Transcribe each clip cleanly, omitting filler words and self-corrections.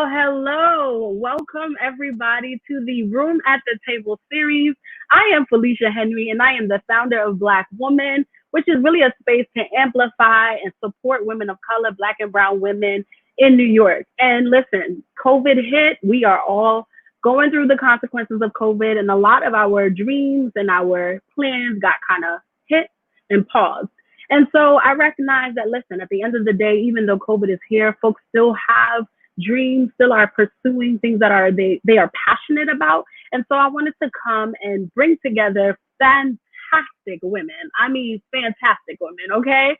Hello. Welcome everybody to the Room at the Table series. I am Felicia Henry and I am the founder of Black Woman, which is really a space to amplify and support women of color, Black and brown women in New York. And listen, COVID hit. We are all going through the consequences of COVID, and a lot of our dreams and our plans got kind of hit and paused. And so I recognize that, listen, at the end of the day, even though COVID is here, folks still have dreams, still are pursuing things that they are passionate about. And so I wanted to come and bring together fantastic women. I mean, fantastic women, okay?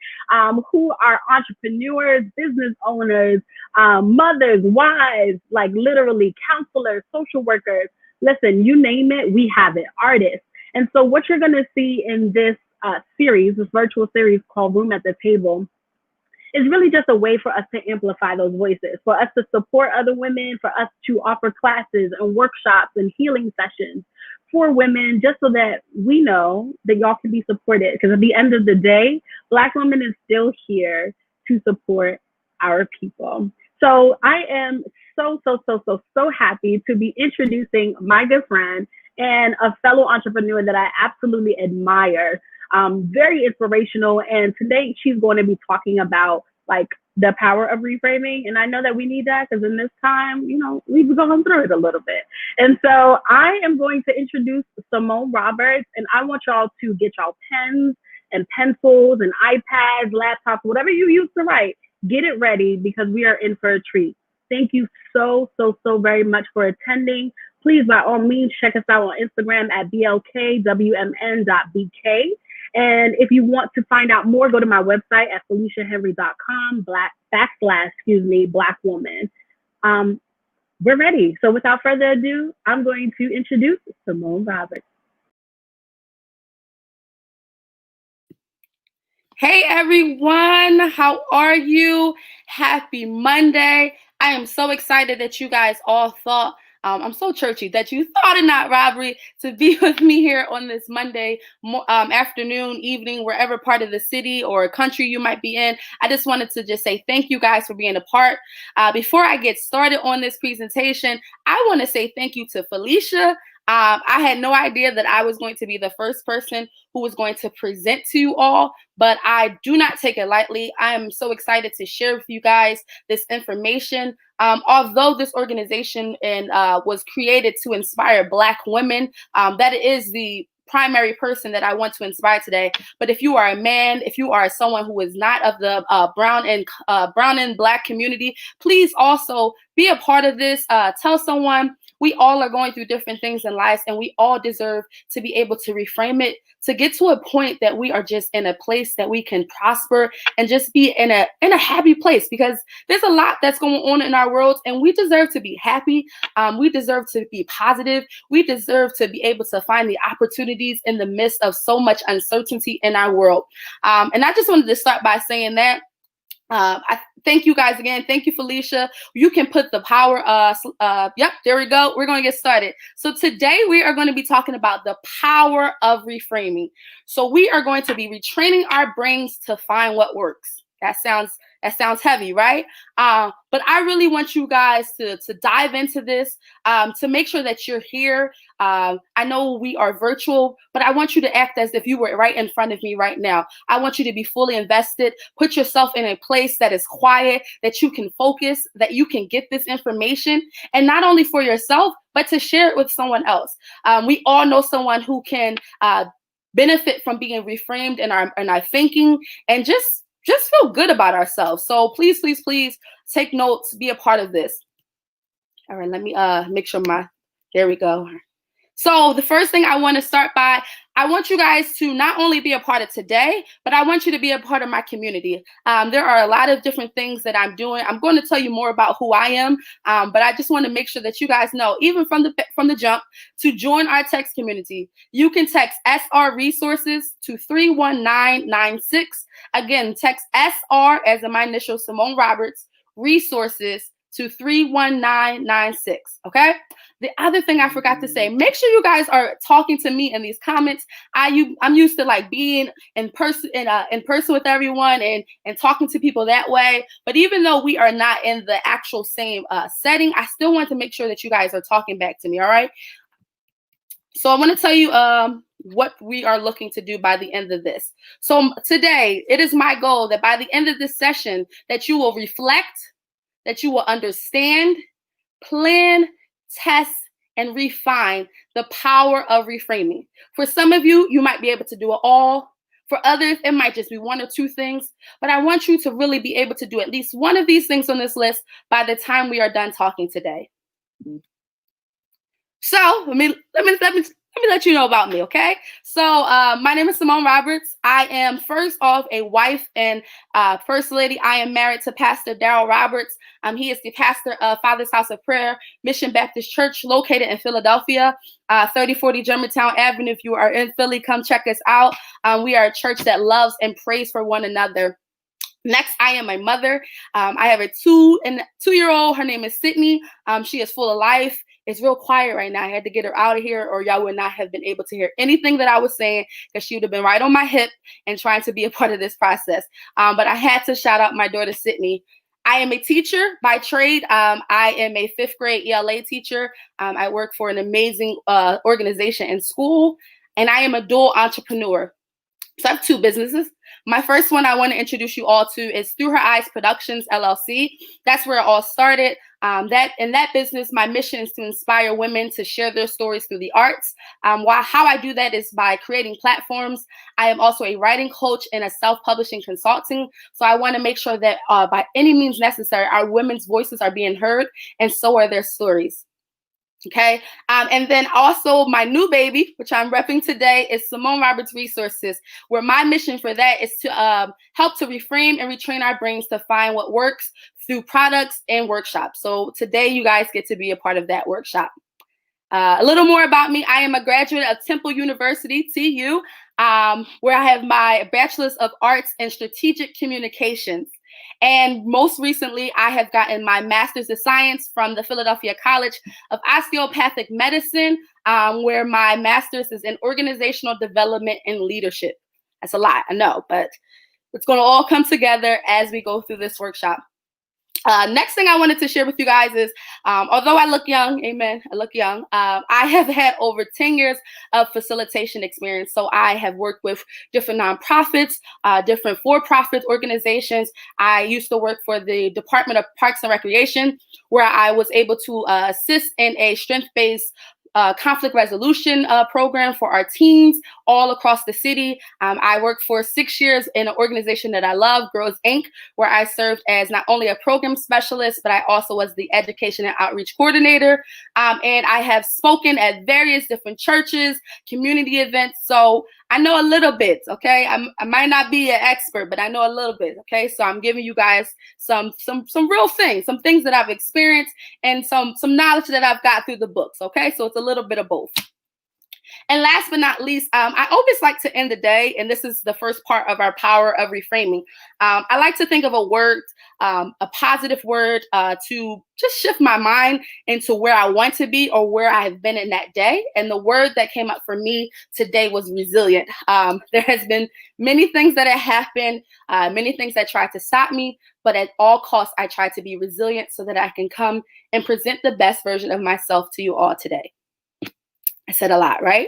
Who are entrepreneurs, business owners, mothers, wives, like literally counselors, social workers. Listen, you name it, we have it, artists. And so what you're going to see in this this virtual series called Room at the Table, is really just a way for us to amplify those voices, for us to support other women, for us to offer classes and workshops and healing sessions for women, just so that we know that y'all can be supported. Because at the end of the day, Black women is still here to support our people. So I am so happy to be introducing my good friend and a fellow entrepreneur that I absolutely admire. Very inspirational. And today she's going to be talking about like the power of reframing. And I know that we need that because in this time, you know, we've gone through it a little bit. And so I am going to introduce Simone Roberts, and I want y'all to get y'all pens and pencils and iPads, laptops, whatever you use to write, get it ready because we are in for a treat. Thank you so very much for attending. Please, by all means, check us out on Instagram at blkwmn.bk. And if you want to find out more, go to my website at feliciahenry.com /Black Woman. We're ready. So without further ado, I'm going to introduce Simone Roberts. Hey everyone, how are you? Happy Monday. I am so excited that you guys all thought, I'm so churchy, that you thought it not robbery to be with me here on this Monday afternoon, evening, wherever part of the city or country you might be in. I just wanted to just say thank you guys for being a part. Before I get started on this presentation, I want to say thank you to Felicia. I had no idea that I was going to be the first person who was going to present to you all, but I do not take it lightly. I am so excited to share with you guys this information. Although this organization was created to inspire Black women, that is the primary person that I want to inspire today. But if you are a man, if you are someone who is not of the brown and Black community, please also be a part of this. Tell someone. We all are going through different things in life, and we all deserve to be able to reframe it, to get to a point that we are just in a place that we can prosper and just be in a happy place, because there's a lot that's going on in our world, and we deserve to be happy. We deserve to be positive. We deserve to be able to find the opportunities in the midst of so much uncertainty in our world. And I just wanted to start by saying that I thank you guys again. Thank you, Felicia. You can put the power. Yep, there we go. We're going to get started. So today we are going to be talking about the power of reframing. So we are going to be retraining our brains to find what works. That sounds heavy, right? But I really want you guys to dive into this, to make sure that you're here. I know we are virtual, but I want you to act as if you were right in front of me right now. I want you to be fully invested. Put yourself in a place that is quiet, that you can focus, that you can get this information, and not only for yourself, but to share it with someone else. We all know someone who can benefit from being reframed in our thinking, and just feel good about ourselves. So please take notes, be a part of this. All right, let me make sure there we go. So the first thing I want to start by, I want you guys to not only be a part of today, but I want you to be a part of my community. There are a lot of different things that I'm doing. I'm going to tell you more about who I am, but I just want to make sure that you guys know, even from the jump, to join our text community. You can text SR resources to 31996. Again, text SR, as in my initial, Simone Roberts, resources to 31996. Okay. The other thing I forgot to say, make sure you guys are talking to me in these comments. I'm used to like being in person with everyone and talking to people that way. But even though we are not in the actual same setting, I still want to make sure that you guys are talking back to me. All right. So I want to tell you what we are looking to do by the end of this. So today, it is my goal that by the end of this session, that you will reflect, that you will understand, plan, test, and refine the power of reframing. For some of you, you might be able to do it all. For others, it might just be one or two things. But I want you to really be able to do at least one of these things on this list by the time we are done talking today. So let me let you know about me, okay? So my name is Simone Roberts. I am first off a wife and first lady. I am married to Pastor Darrell Roberts. He is the pastor of Father's House of Prayer Mission Baptist Church, located in Philadelphia, 3040 Germantown Avenue. If you are in Philly, come check us out. We are a church that loves and prays for one another. Next, I am a mother. I have a 2-year-old. Her name is Sydney. She is full of life. It's real quiet right now. I had to get her out of here or y'all would not have been able to hear anything that I was saying because she would have been right on my hip and trying to be a part of this process. But I had to shout out my daughter, Sydney. I am a teacher by trade. I am a 5th grade ELA teacher. I work for an amazing organization in school, and I am a dual entrepreneur. So I have 2 businesses. My first one I want to introduce you all to is Through Her Eyes Productions, LLC. That's where it all started. In that business, my mission is to inspire women to share their stories through the arts. How I do that is by creating platforms. I am also a writing coach and a self-publishing consultant. So I want to make sure that by any means necessary, our women's voices are being heard, and so are their stories. Okay. And then also my new baby, which I'm repping today, is Simone Roberts Resources, where my mission for that is to help to reframe and retrain our brains to find what works through products and workshops. So today you guys get to be a part of that workshop. A little more about me. I am a graduate of Temple University, TU, where I have my Bachelor's of Arts in Strategic Communications. And most recently, I have gotten my Master's of Science from the Philadelphia College of Osteopathic Medicine, where my master's is in Organizational Development and Leadership. That's a lot, I know, but it's going to all come together as we go through this workshop. Next thing I wanted to share with you guys is, although I look young, amen, I look young, I have had over 10 years of facilitation experience. So I have worked with different nonprofits, different for-profit organizations. I used to work for the Department of Parks and Recreation, where I was able to assist in a strength-based conflict resolution program for our teens all across the city. I worked for 6 years in an organization that I love, Girls Inc., where I served as not only a program specialist, but I also was the education and outreach coordinator. And I have spoken at various different churches, community events. So I know a little bit, okay? I might not be an expert, but I know a little bit, okay? So I'm giving you guys some real things, some things that I've experienced and some knowledge that I've got through the books, okay? So it's a little bit of both. And last but not least, I always like to end the day, and this is the first part of our power of reframing. I like to think of a word, a positive word to just shift my mind into where I want to be or where I have been in that day. And the word that came up for me today was resilient. There has been many things that have happened, many things that tried to stop me, but at all costs, I try to be resilient so that I can come and present the best version of myself to you all today. I said a lot, right?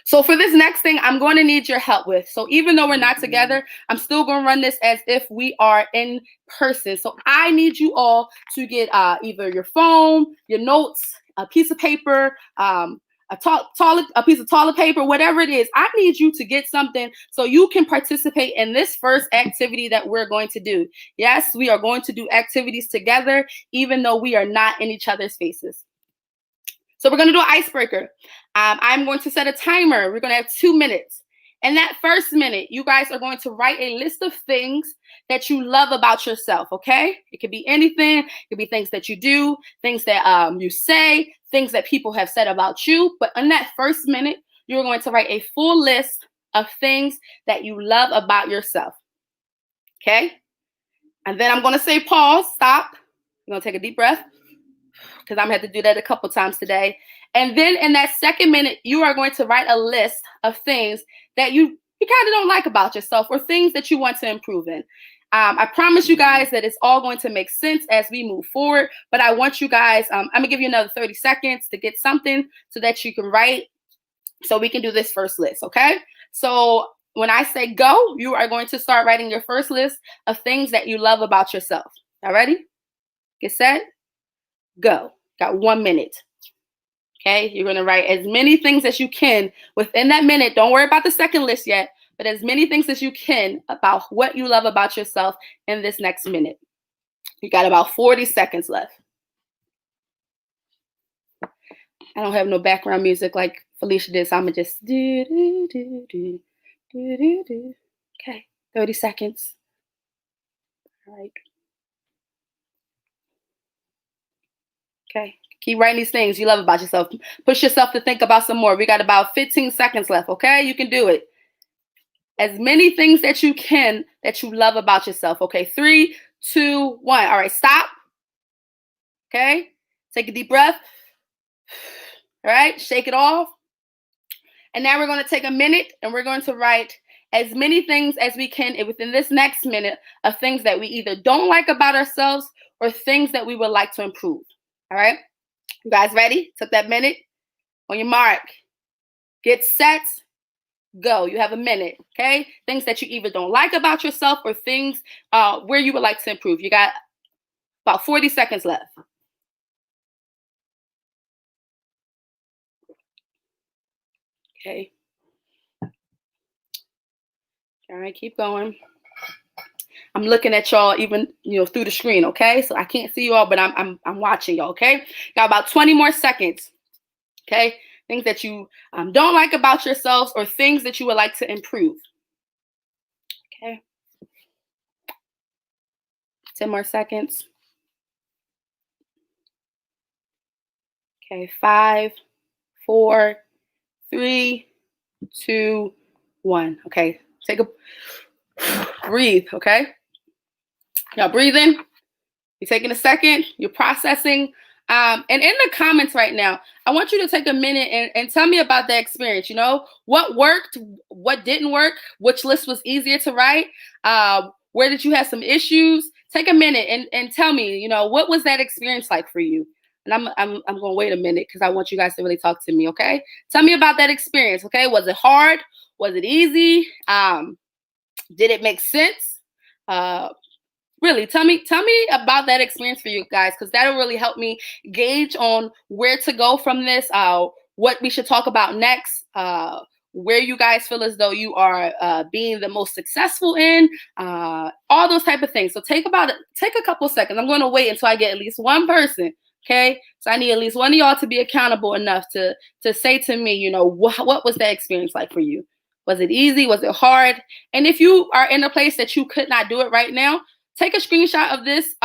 So for this next thing, I'm going to need your help with. So even though we're not together, I'm still going to run this as if we are in person. So I need you all to get either your phone, your notes, a piece of paper, a piece of toilet paper, whatever it is. I need you to get something so you can participate in this first activity that we're going to do. Yes, we are going to do activities together, even though we are not in each other's faces. So we're going to do an icebreaker. I'm going to set a timer. We're going to have 2 minutes. In that first minute, you guys are going to write a list of things that you love about yourself, okay? It could be anything. It could be things that you do, things that you say, things that people have said about you. But in that first minute, you're going to write a full list of things that you love about yourself, okay? And then I'm going to say pause, stop. You're going to take a deep breath, because I'm going to have to do that a couple times today. And then in that second minute, you are going to write a list of things that you kind of don't like about yourself, or things that you want to improve in. I promise you guys that it's all going to make sense as we move forward, but I want you guys, I'm going to give you another 30 seconds to get something so that you can write, so we can do this first list, okay? So when I say go, you are going to start writing your first list of things that you love about yourself. All ready? Get set, go. Got 1 minute. Okay, you're going to write as many things as you can within that minute. Don't worry about the second list yet, but as many things as you can about what you love about yourself in this next minute. You got about 40 seconds left. I don't have no background music like Felicia did, so I'm going to just do. Okay, 30 seconds. All right. Okay, keep writing these things you love about yourself. Push yourself to think about some more. We got about 15 seconds left, okay? You can do it. As many things that you can that you love about yourself, okay? 3, 2, 1. All right, stop. Okay, take a deep breath. All right, shake it off. And now we're going to take a minute and we're going to write as many things as we can within this next minute of things that we either don't like about ourselves or things that we would like to improve. All right, you guys ready? Took that minute. On your mark, get set, go. You have a minute, okay? Things that you either don't like about yourself or things where you would like to improve. You got about 40 seconds left. Okay. All right, keep going. I'm looking at y'all even, through the screen, okay? So I can't see you all, but I'm watching y'all, okay? Got about 20 more seconds, okay? Things that you don't like about yourselves or things that you would like to improve, okay? 10 more seconds. Okay, 5, 4, 3, 2, 1. Okay, take a breathe, okay? Y'all breathing. You're taking a second. You're processing. And in the comments right now, I want you to take a minute and tell me about that experience. What worked, what didn't work, which list was easier to write, where did you have some issues? Take a minute and tell me, what was that experience like for you? And I'm going to wait a minute because I want you guys to really talk to me, okay? Tell me about that experience, okay? Was it hard? Was it easy? Did it make sense? Really, tell me about that experience for you guys, because that'll really help me gauge on where to go from this, what we should talk about next, where you guys feel as though you are being the most successful in, all those type of things. So take a couple seconds. I'm going to wait until I get at least one person. Okay, so I need at least one of y'all to be accountable enough to say to me, what was that experience like for you? Was it easy? Was it hard? And if you are in a place that you could not do it right now, take a screenshot of this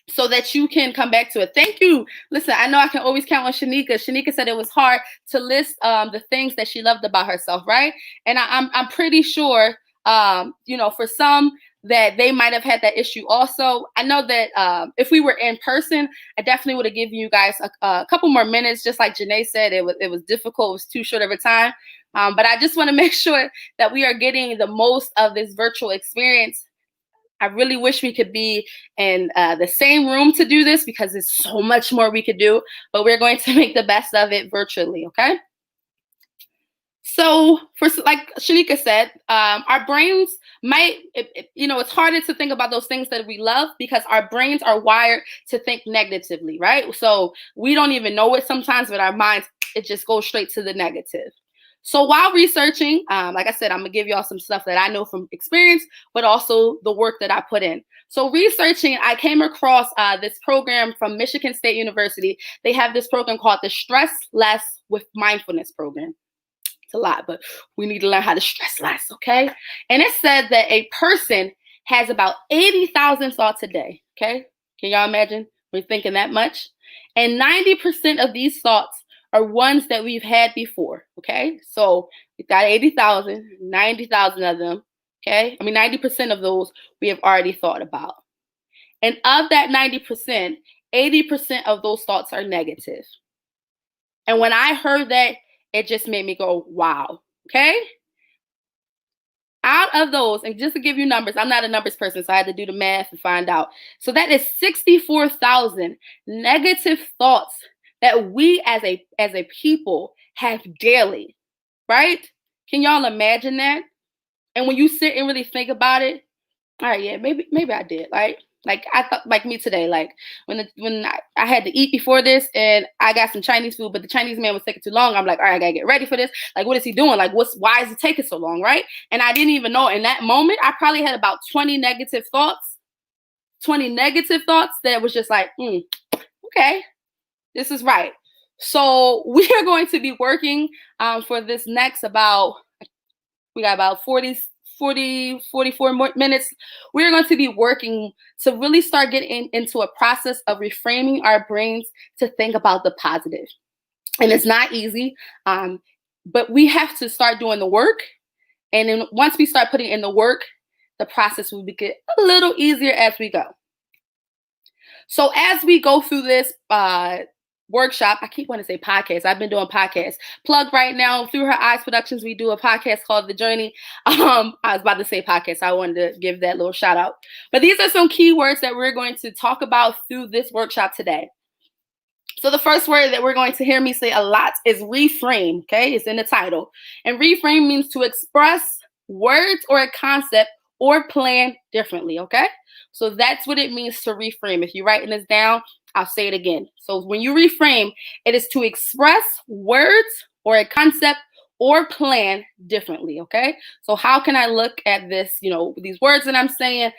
so that you can come back to it. Thank you. Listen, I know I can always count on Shanika. Shanika said it was hard to list the things that she loved about herself, right? And I'm pretty sure, for some that they might have had that issue also. I know that if we were in person, I definitely would have given you guys a couple more minutes. Just like Janae said, it was difficult. It was too short of a time. But I just want to make sure that we are getting the most of this virtual experience. I really wish we could be in the same room to do this because there's so much more we could do, but we're going to make the best of it virtually, okay? So, like Shanika said, our brains it's harder to think about those things that we love because our brains are wired to think negatively, right? So we don't even know it sometimes, but our minds, it just goes straight to the negative. So while researching, like I said, I'm going to give y'all some stuff that I know from experience, but also the work that I put in. So researching, I came across this program from Michigan State University. They have this program called the Stress Less with Mindfulness program. It's a lot, but we need to learn how to stress less, okay? And it said that a person has about 80,000 thoughts a day, okay? Can y'all imagine? We're thinking that much. And 90% of these thoughts are ones that we've had before, okay? So we've got 80,000, 90,000 of them, okay? 90% of those we have already thought about. And of that 90%, 80% of those thoughts are negative. And when I heard that, it just made me go, wow, okay? Out of those, and just to give you numbers, I'm not a numbers person, so I had to do the math and find out. So that is 64,000 negative thoughts that we as a people have daily, right? Can y'all imagine that? And when you sit and really think about it, all right, yeah, maybe I did. Like I thought, like me today, like when I had to eat before this, and I got some Chinese food, but the Chinese man was taking too long. I'm like, all right, I gotta get ready for this. Like, what is he doing? Like, why is it taking so long, right? And I didn't even know. In that moment, I probably had about 20 negative thoughts that was just like, okay, this is right. So we are going to be working for this next we got about 44 more minutes. We're going to be working to really start getting into a process of reframing our brains to think about the positive. And it's not easy, but we have to start doing the work. And then once we start putting in the work, the process will get a little easier as we go. So as we go through this workshop, I keep wanting to say podcast. I've been doing podcasts. Plug right now through Her Eyes Productions. We do a podcast called The Journey. I was about to say podcast. So I wanted to give that little shout out. But these are some keywords that we're going to talk about through this workshop today. So the first word that we're going to hear me say a lot is reframe. Okay, it's in the title. And reframe means to express words or a concept or plan differently. Okay, so that's what it means to reframe. If you're writing this down, I'll say it again. So when you reframe, it is to express words or a concept or plan differently, okay? So how can I look at this, these words that I'm saying,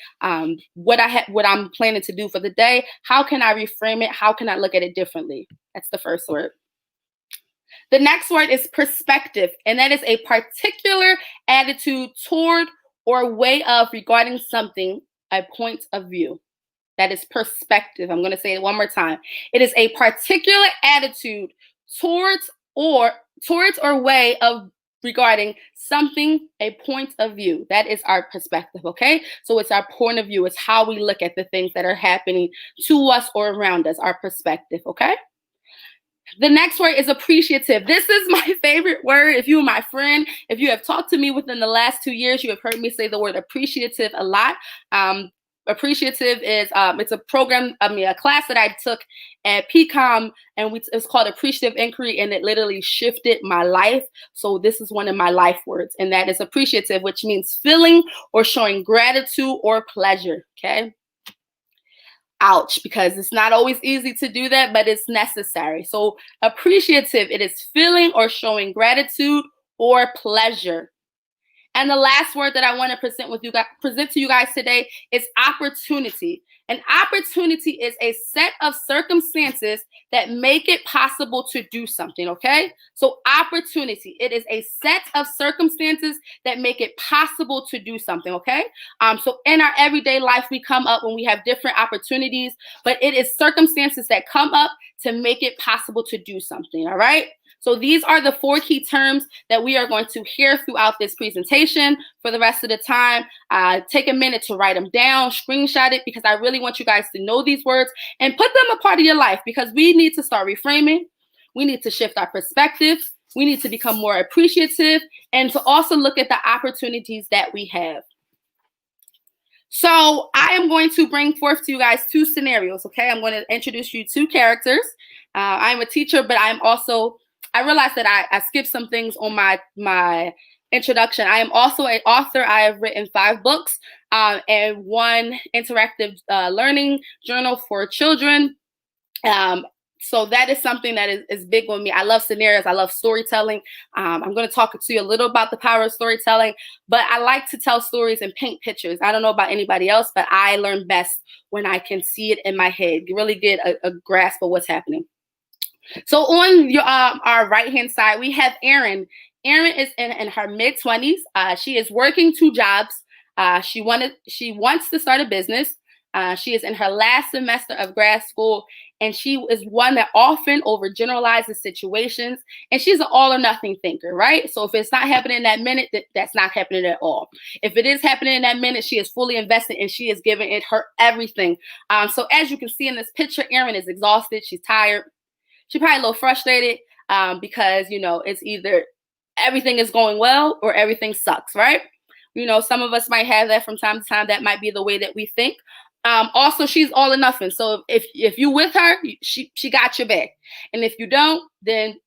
what I'm planning to do for the day, how can I reframe it? How can I look at it differently? That's the first word. The next word is perspective, and that is a particular attitude toward or way of regarding something, a point of view. That is perspective. I'm going to say it one more time. It is a particular attitude towards or way of regarding something, a point of view. That is our perspective, okay? So it's our point of view. It's how we look at the things that are happening to us or around us, our perspective, okay? The next word is appreciative. This is my favorite word. If you are my friend, if you have talked to me within the last 2 years, you have heard me say the word appreciative a lot. Appreciative is it's a class that I took at PCOM, and it's called Appreciative Inquiry, and it literally shifted my life. So this is one of my life words, and that is appreciative, which means feeling or showing gratitude or pleasure. Okay. Ouch, because it's not always easy to do that, but it's necessary. So appreciative, it is feeling or showing gratitude or pleasure. And the last word that I want to present to you guys today is opportunity. An opportunity is a set of circumstances that make it possible to do something, okay? So opportunity, it is a set of circumstances that make it possible to do something, okay? So in our everyday life, we come up when we have different opportunities, but it is circumstances that come up to make it possible to do something, all right? So these are the 4 key terms that we are going to hear throughout this presentation for the rest of the time. Take a minute to write them down, screenshot it, because I really want you guys to know these words and put them a part of your life, because we need to start reframing. We need to shift our perspective. We need to become more appreciative and to also look at the opportunities that we have. So I am going to bring forth to you guys 2 scenarios, okay? I'm going to introduce you 2 characters. I'm a teacher, but I realized that I skipped some things on my introduction. I am also an author. I have written 5 books and 1 interactive learning journal for children. So that is something that is big with me. I love scenarios. I love storytelling. I'm going to talk to you a little about the power of storytelling, but I like to tell stories and paint pictures. I don't know about anybody else, but I learn best when I can see it in my head, really get a grasp of what's happening. So on our right-hand side, we have Erin. Erin is in her mid-20s. She is working 2 jobs. She wants to start a business. She is in her last semester of grad school, and she is one that often overgeneralizes situations, and she's an all or nothing thinker, right? So if it's not happening in that minute, that's not happening at all. If it is happening in that minute, she is fully invested and she is giving it her everything. So as you can see in this picture, Erin is exhausted. She's tired. She's probably a little frustrated because, it's either everything is going well or everything sucks, right? Some of us might have that from time to time. That might be the way that we think. Also, she's all or nothing. So if you with her, she got your back. And if you don't, then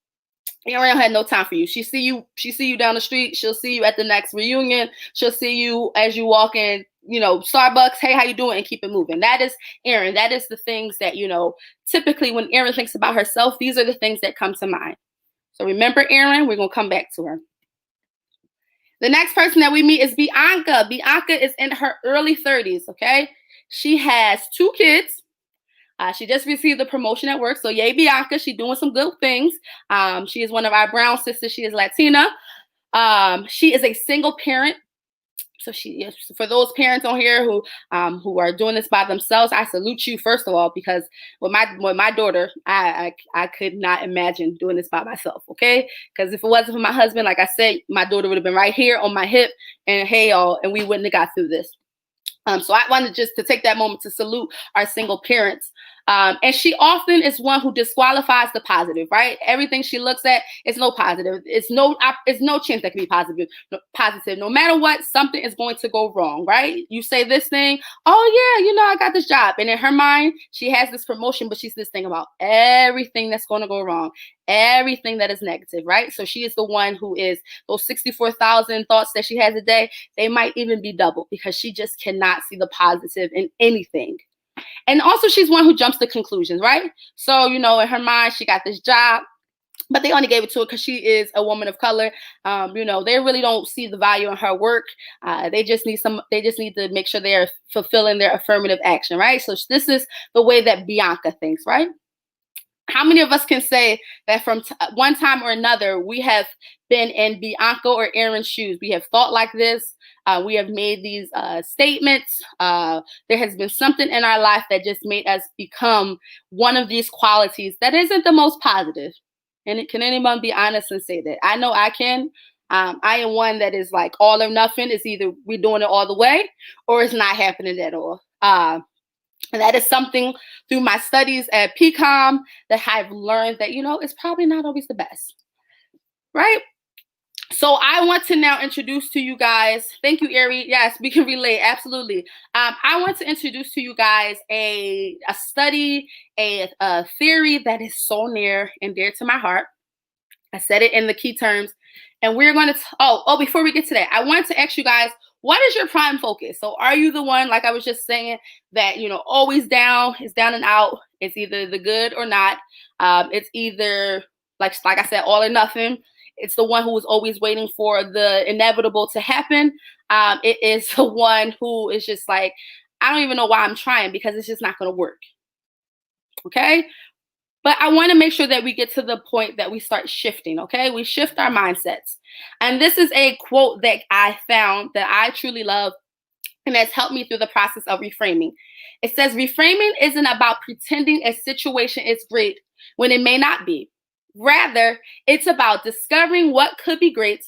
Ariel had no time for you. She see you down the street. She'll see you at the next reunion. She'll see you as you walk in, Starbucks. Hey, how you doing? And keep it moving. That is Erin. That is the things that, typically when Erin thinks about herself, these are the things that come to mind. So remember Erin, we're going to come back to her. The next person that we meet is Bianca. Bianca is in her early 30s, okay? She has 2 kids. She just received a promotion at work. So yay, Bianca. She's doing some good things. She is one of our brown sisters. She is Latina. She is a single parent. So for those parents on here who are doing this by themselves, I salute you first of all, because with my daughter, I could not imagine doing this by myself. Okay, because if it wasn't for my husband, like I said, my daughter would have been right here on my hip, and hey y'all, and we wouldn't have got through this. So I wanted just to take that moment to salute our single parents. And she often is one who disqualifies the positive, right? Everything she looks at is no positive. It's no chance that can be positive. No matter what, something is going to go wrong, right? You say this thing, oh yeah, I got this job. And in her mind, she has this promotion, but she's this thing about everything that's going to go wrong, everything that is negative, right? So she is the one who is those 64,000 thoughts that she has a day. They might even be double because she just cannot see the positive in anything. And also she's one who jumps to conclusions, right? So, in her mind, she got this job, but they only gave it to her because she is a woman of color. They really don't see the value in her work. They just need to make sure they're fulfilling their affirmative action, right? So this is the way that Bianca thinks, right? How many of us can say that from one time or another, we have been in Bianca or Erin's shoes? We have thought like this. We have made these statements. There has been something in our life that just made us become one of these qualities that isn't the most positive. And can anyone be honest and say that? I know I can. I am one that is like all or nothing. It's either we're doing it all the way or it's not happening at all. And that is something through my studies at PCOM that I've learned that, it's probably not always the best, right? So I want to now introduce to you guys, thank you, Ari. Yes, we can relate, absolutely. I want to introduce to you guys a study, a theory that is so near and dear to my heart. I said it in the key terms. And we're going to, before we get to that, I want to ask you guys, what is your prime focus? So are you the one, like I was just saying, that, always down, is down and out? It's either the good or not. It's either, like I said, all or nothing. It's the one who is always waiting for the inevitable to happen. It is the one who is just like, I don't even know why I'm trying because it's just not going to work. Okay? But I want to make sure that we get to the point that we start shifting, okay? We shift our mindsets. And this is a quote that I found that I truly love and has helped me through the process of reframing. It says, reframing isn't about pretending a situation is great when it may not be. Rather, it's about discovering what could be great,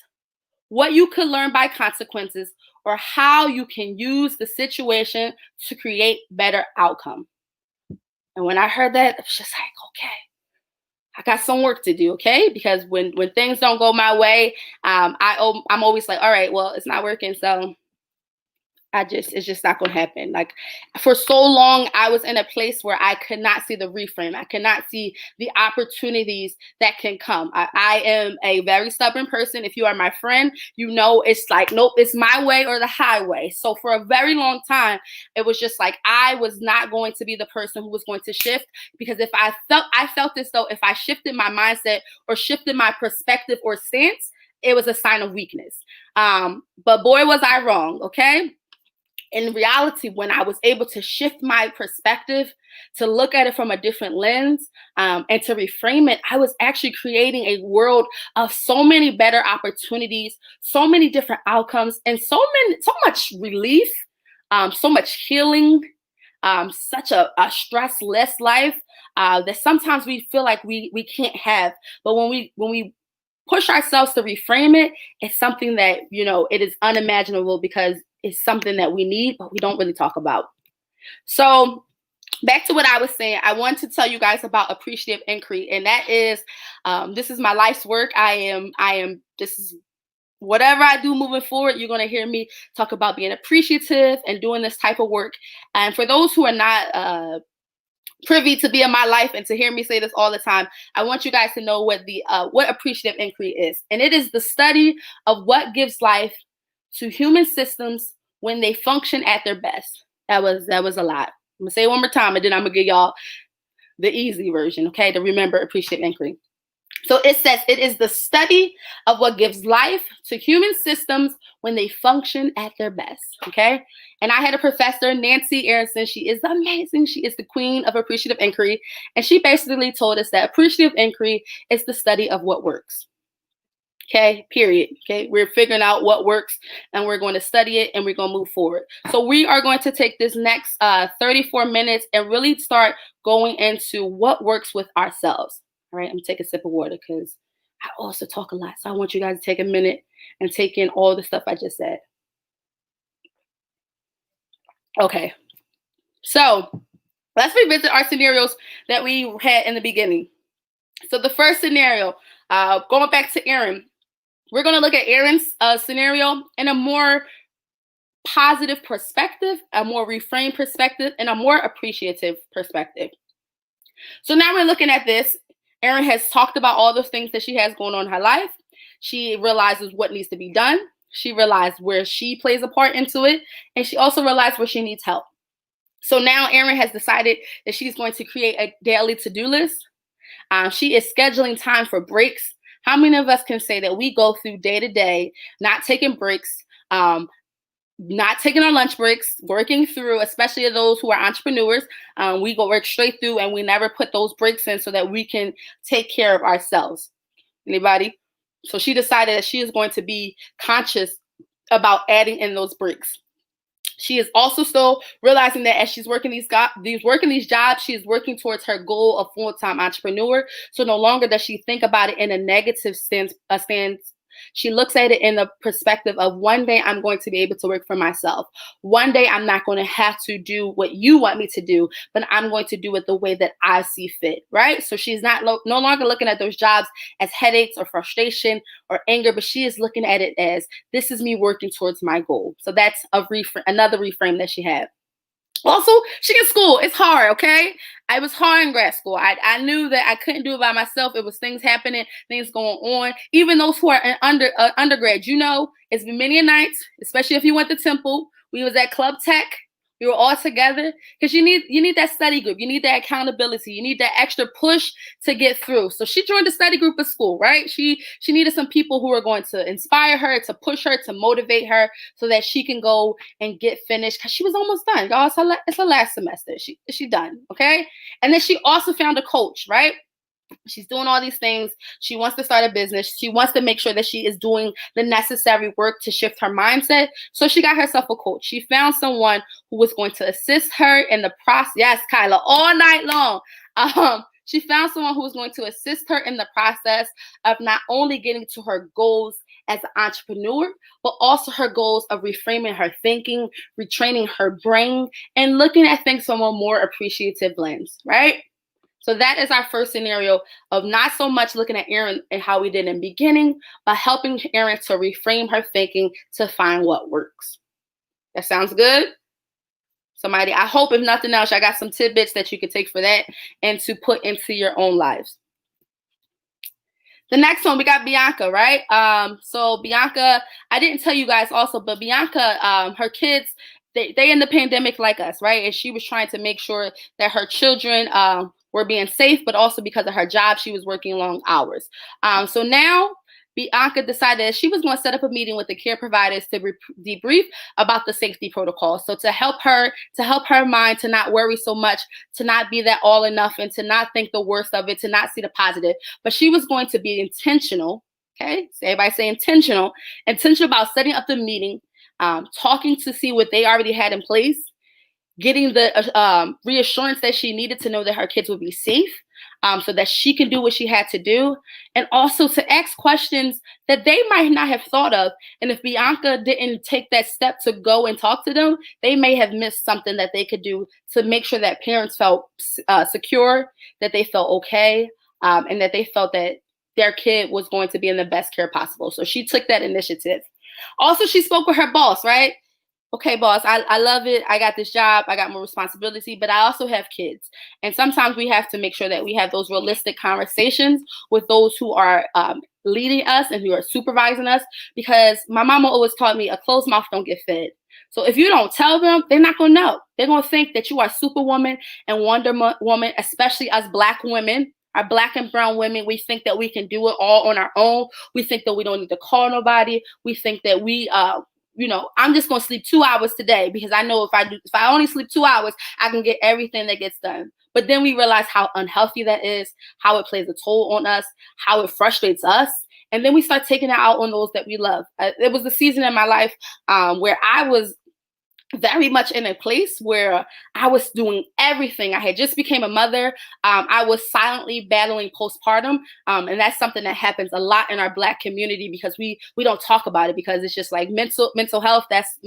what you could learn by consequences, or how you can use the situation to create better outcome. And when I heard that, I was just like, okay, I got some work to do, okay? Because when things don't go my way, I'm always like, all right, well, it's not working, so it's just not going to happen. Like for so long, I was in a place where I could not see the reframe. I could not see the opportunities that can come. I am a very stubborn person. If you are my friend, it's like, nope, it's my way or the highway. So for a very long time, it was just like, I was not going to be the person who was going to shift, because if I felt as though if I shifted my mindset or shifted my perspective or stance, it was a sign of weakness. But boy, was I wrong. Okay. In reality, when I was able to shift my perspective, to look at it from a different lens, and to reframe it, I was actually creating a world of so many better opportunities, so many different outcomes, and so much relief, so much healing, such a stress-less life. that sometimes we feel like we can't have. But when we push ourselves to reframe it, it's something that, it is unimaginable because it's something that we need, but we don't really talk about. So back to what I was saying, I want to tell you guys about appreciative inquiry, and that is, this is my life's work. This is whatever I do moving forward. You're going to hear me talk about being appreciative and doing this type of work. And for those who are not privy to be in my life and to hear me say this all the time, I want you guys to know what appreciative inquiry is. And it is the study of what gives life to human systems when they function at their best. That was a lot. I'm gonna say it one more time, and then I'm gonna give y'all the easy version, okay, to remember appreciative inquiry. So it says it is the study of what gives life to human systems when they function at their best, okay? And I had a professor, Nancy Aronson. She is amazing. She is the queen of appreciative inquiry. And she basically told us that appreciative inquiry is the study of what works. Okay, period. Okay, we're figuring out what works and we're going to study it and we're going to move forward. So we are going to take this next 34 minutes and really start going into what works with ourselves. All right, I'm going to take a sip of water because I also talk a lot. So I want you guys to take a minute and take in all the stuff I just said. Okay, so let's revisit our scenarios that we had in the beginning. So the first scenario, going back to Erin, we're going to look at Erin's scenario in a more positive perspective, a more reframed perspective, and a more appreciative perspective. So now we're looking at this. Erin has talked about all those things that she has going on in her life. She realizes what needs to be done. She realized where she plays a part into it. And she also realized where she needs help. So now Erin has decided that she's going to create a daily to-do list. She is scheduling time for breaks. How many of us can say that we go through day to day, not taking breaks, not taking our lunch breaks, working through, especially those who are entrepreneurs, we go work straight through and we never put those breaks in so that we can take care of ourselves. Anybody? So she decided that she is going to be conscious about adding in those breaks. She is also still realizing that as she's working these jobs, she is working towards her goal of full-time entrepreneur. So no longer does she think about it in a negative stance. She looks at it in the perspective of one day I'm going to be able to work for myself. One day I'm not going to have to do what you want me to do, but I'm going to do it the way that I see fit, right? So she's no longer looking at those jobs as headaches or frustration or anger, but she is looking at it as this is me working towards my goal. So that's another reframe that she had. Also, she in school. It's hard, okay? It was hard in grad school. I knew that I couldn't do it by myself. It was things happening, things going on. Even those who are in undergrad, it's been many a nights, especially if you went to Temple. We was at Club Tech. We were all together because you need that study group. You need that accountability. You need that extra push to get through. So she joined the study group at school, right? She needed some people who were going to inspire her, to push her, to motivate her so that she can go and get finished because she was almost done. Y'all, it's her last semester. She done, okay? And then she also found a coach, right? She's doing all these things. She wants to start a business. She wants to make sure that she is doing the necessary work to shift her mindset. So she got herself a coach. She found someone who was going to assist her in the process. Yes, Kyla, all night long. She found someone who was going to assist her in the process of not only getting to her goals as an entrepreneur, but also her goals of reframing her thinking, retraining her brain, and looking at things from a more appreciative lens, right? So that is our first scenario of not so much looking at Erin and how we did in the beginning, but helping Erin to reframe her thinking to find what works. That sounds good? Somebody, I hope if nothing else, I got some tidbits that you can take for that and to put into your own lives. The next one, we got Bianca, right? So Bianca, I didn't tell you guys also, but Bianca, her kids, they in the pandemic like us, right? And she was trying to make sure that her children were being safe, but also because of her job, she was working long hours. So now Bianca decided that she was going to set up a meeting with the care providers to debrief about the safety protocol. So to help her mind to not worry so much, to not be that all enough, and to not think the worst of it, to not see the positive. But she was going to be intentional. Okay, so everybody say intentional about setting up the meeting, talking to see what they already had in place, getting the reassurance that she needed to know that her kids would be safe, so that she can do what she had to do, and also to ask questions that they might not have thought of. And if Bianca didn't take that step to go and talk to them, they may have missed something that they could do to make sure that parents felt secure, that they felt okay, and that they felt that their kid was going to be in the best care possible. So she took that initiative. Also, she spoke with her boss, right? Okay, boss, I love it. I got this job. I got more responsibility, but I also have kids. And sometimes we have to make sure that we have those realistic conversations with those who are leading us and who are supervising us, because my mama always taught me a closed mouth don't get fed. So if you don't tell them, they're not going to know. They're going to think that you are Superwoman and Wonder Woman, especially us Black women. Our Black and brown women, we think that we can do it all on our own. We think that we don't need to call nobody. We think that we I'm just going to sleep 2 hours today because I know if I only sleep 2 hours, I can get everything that gets done. But then we realize how unhealthy that is, how it plays a toll on us, how it frustrates us. And then we start taking it out on those that we love. It was the season in my life where I was very much in a place where I was doing everything. I had just became a mother. I was silently battling postpartum. And that's something that happens a lot in our Black community because we don't talk about it, because it's just like mental health. That's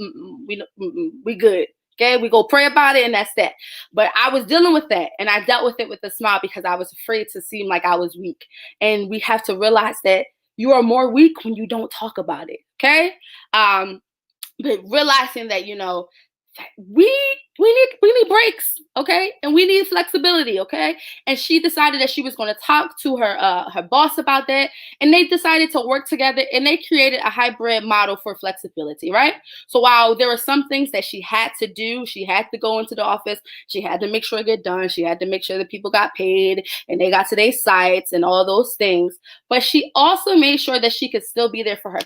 we good. Okay, we go pray about it and that's that. But I was dealing with that, and I dealt with it with a smile because I was afraid to seem like I was weak. And we have to realize that you are more weak when you don't talk about it. Okay. But realizing that, we need breaks, okay, and we need flexibility, okay. And she decided that she was going to talk to her boss about that, and they decided to work together, and they created a hybrid model for flexibility, right? So while there were some things that she had to do, she had to go into the office, she had to make sure it get done, she had to make sure that people got paid and they got to their sites and all those things. But she also made sure that she could still be there for her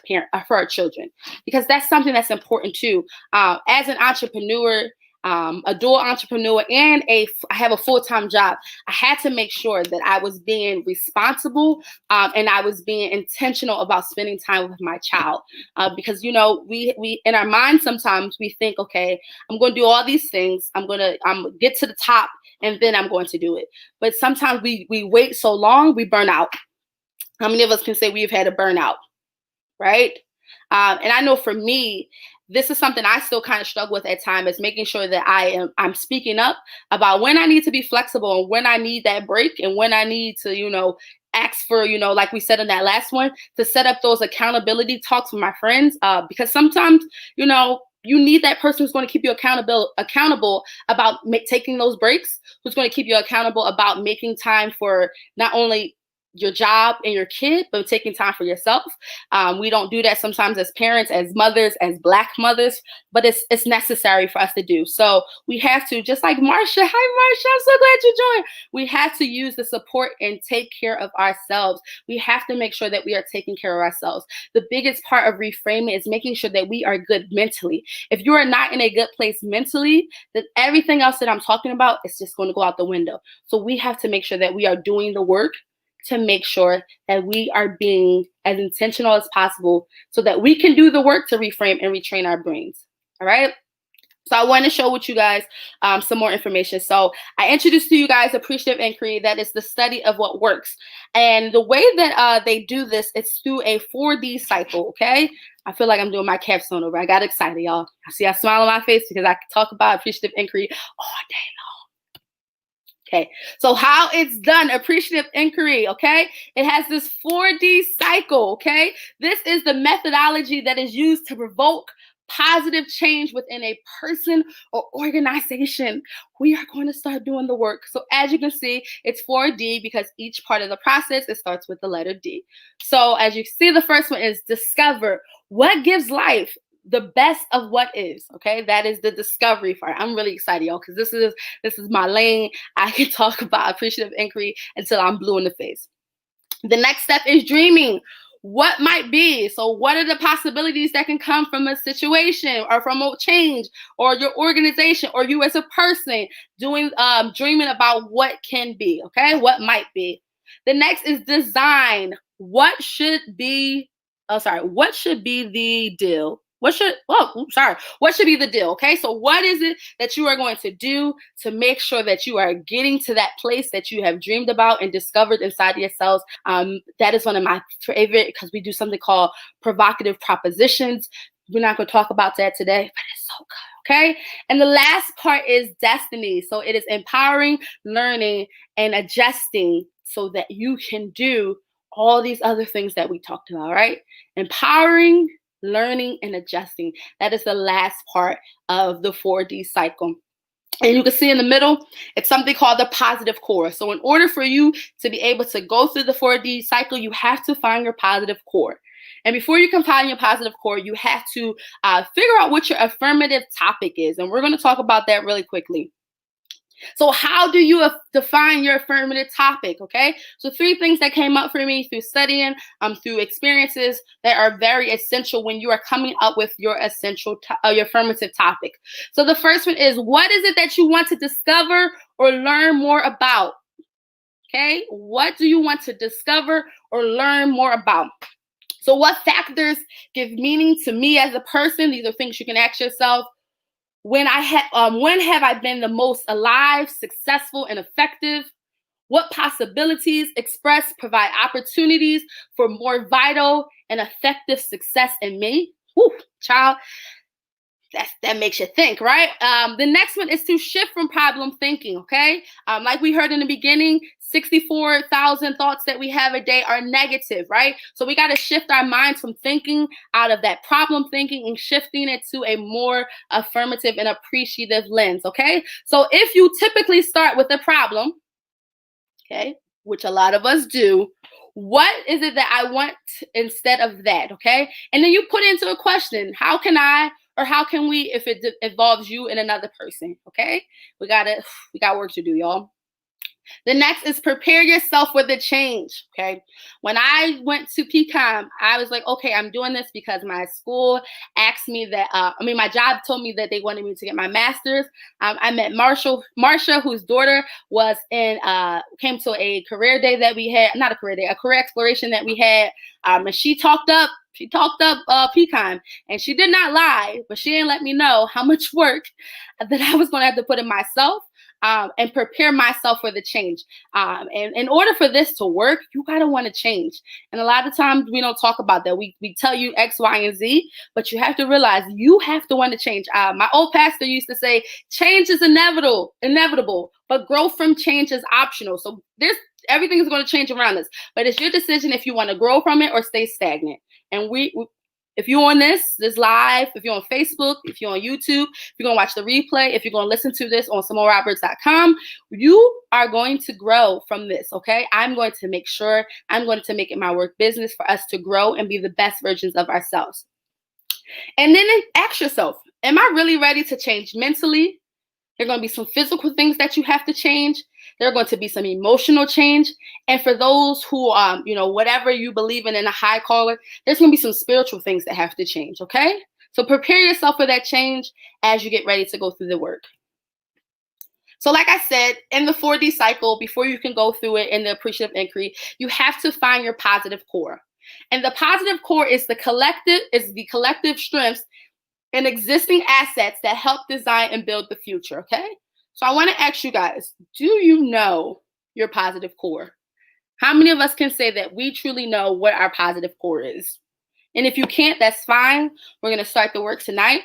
for her children, because that's something that's important too. As an entrepreneur, a dual entrepreneur, and I have a full-time job, I had to make sure that I was being responsible and I was being intentional about spending time with my child. Because, we in our mind, sometimes we think, okay, I'm going to do all these things. I'm get to the top and then I'm going to do it. But sometimes we wait so long, we burn out. How many of us can say we've had a burnout, right? And I know for me, this is something I still kind of struggle with at times, is making sure that I'm speaking up about when I need to be flexible and when I need that break and when I need to, ask for, like we said in that last one, to set up those accountability talks with my friends. Because sometimes, you need that person who's going to keep you accountable about taking those breaks, who's going to keep you accountable about making time for not only your job and your kid, but taking time for yourself. We don't do that sometimes as parents, as mothers, as Black mothers, but it's necessary for us to do. So we have to, just like Marsha, hi Marsha, I'm so glad you joined. We have to use the support and take care of ourselves. We have to make sure that we are taking care of ourselves. The biggest part of reframing is making sure that we are good mentally. If you are not in a good place mentally, then everything else that I'm talking about is just going to go out the window. So we have to make sure that we are doing the work to make sure that we are being as intentional as possible so that we can do the work to reframe and retrain our brains. All right. So I want to show with you guys some more information. So I introduced to you guys appreciative inquiry. That is the study of what works. And the way that they do this, it's through a 4D cycle, okay? I feel like I'm doing my capstone over. I got excited, y'all. I see a smile on my face because I can talk about appreciative inquiry all day long. Okay, so how it's done, appreciative inquiry, okay? It has this 4D cycle, okay? This is the methodology that is used to provoke positive change within a person or organization. We are going to start doing the work. So as you can see, it's 4D because each part of the process, it starts with the letter D. So as you see, the first one is discover what gives life the best of what is, okay? That is the discovery part. I'm really excited, y'all, because this is my lane. I can talk about appreciative inquiry until I'm blue in the face. The next step is dreaming. What might be? So what are the possibilities that can come from a situation or from a change or your organization or you as a person doing dreaming about what can be, okay? What might be. The next is design. What should be the deal? what should be the deal? Okay, so what is it that you are going to do to make sure that you are getting to that place that you have dreamed about and discovered inside yourselves? That is one of my favorite, because we do something called provocative propositions. We're not going to talk about that today, but it's so good. Okay. And the last part is destiny. So it is empowering, learning, and adjusting so that you can do all these other things that we talked about, right? Empowering, learning, and adjusting. That is the last part of the 4D cycle. And you can see in the middle, it's something called the positive core. So in order for you to be able to go through the 4D cycle, you have to find your positive core. And before you can find your positive core, you have to figure out what your affirmative topic is. And we're going to talk about that really quickly. So how do you define your affirmative topic? Okay, so 3 things that came up for me through studying, through experiences that are very essential when you are coming up with your your affirmative topic. So the first one is, what is it that you want to discover or learn more about? Okay, what do you want to discover or learn more about? So what factors give meaning to me as a person? These are things you can ask yourself. When have I been the most alive, successful, and effective? What possibilities provide opportunities for more vital and effective success in me? Whew, child, that makes you think, right? The next one is to shift from problem thinking, okay? Like we heard in the beginning, 64,000 thoughts that we have a day are negative, right? So we got to shift our minds from thinking out of that problem thinking and shifting it to a more affirmative and appreciative lens, okay? So if you typically start with a problem, okay, which a lot of us do, what is it that I want instead of that, okay? And then you put into a question, how can we, if it involves you and another person, okay? We got work to do, y'all. The next is prepare yourself for the change, okay? When I went to PCOM, I was like, okay, I'm doing this because my school asked me that, my job told me that they wanted me to get my master's. I met Marsha, whose daughter was came to a career day that we had, not a career day, a career exploration that we had, and she talked up PCOM, and she did not lie, but she didn't let me know how much work that I was going to have to put in myself. And prepare myself for the change. And in order for this to work, you gotta want to change. And a lot of times we don't talk about that. We tell you X, Y, and Z, but you have to realize you have to want to change. My old pastor used to say, change is inevitable, but growth from change is optional. So everything is going to change around us, but it's your decision if you want to grow from it or stay stagnant. And if you're on this live, if you're on Facebook, if you're on YouTube, if you're going to watch the replay, if you're going to listen to this on simonenroberts.com, you are going to grow from this, okay? I'm going to make it my work business for us to grow and be the best versions of ourselves. And then ask yourself, am I really ready to change mentally? There are going to be some physical things that you have to change. There are going to be some emotional change. And for those who, whatever you believe in a high caller, there's going to be some spiritual things that have to change, okay? So prepare yourself for that change as you get ready to go through the work. So like I said, in the 4D cycle, before you can go through it in the appreciative inquiry, you have to find your positive core. And the positive core is the collective strengths and existing assets that help design and build the future, okay? So I want to ask you guys, do you know your positive core? How many of us can say that we truly know what our positive core is? And if you can't, that's fine. We're going to start the work tonight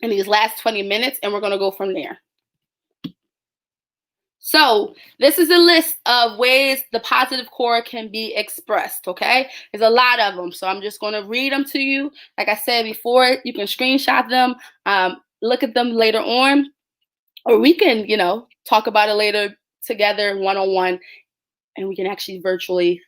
in these last 20 minutes, and we're going to go from there. So this is a list of ways the positive core can be expressed, okay? There's a lot of them, so I'm just going to read them to you. Like I said before, you can screenshot them, look at them later on, or we can, talk about it later together one-on-one, and we can actually virtually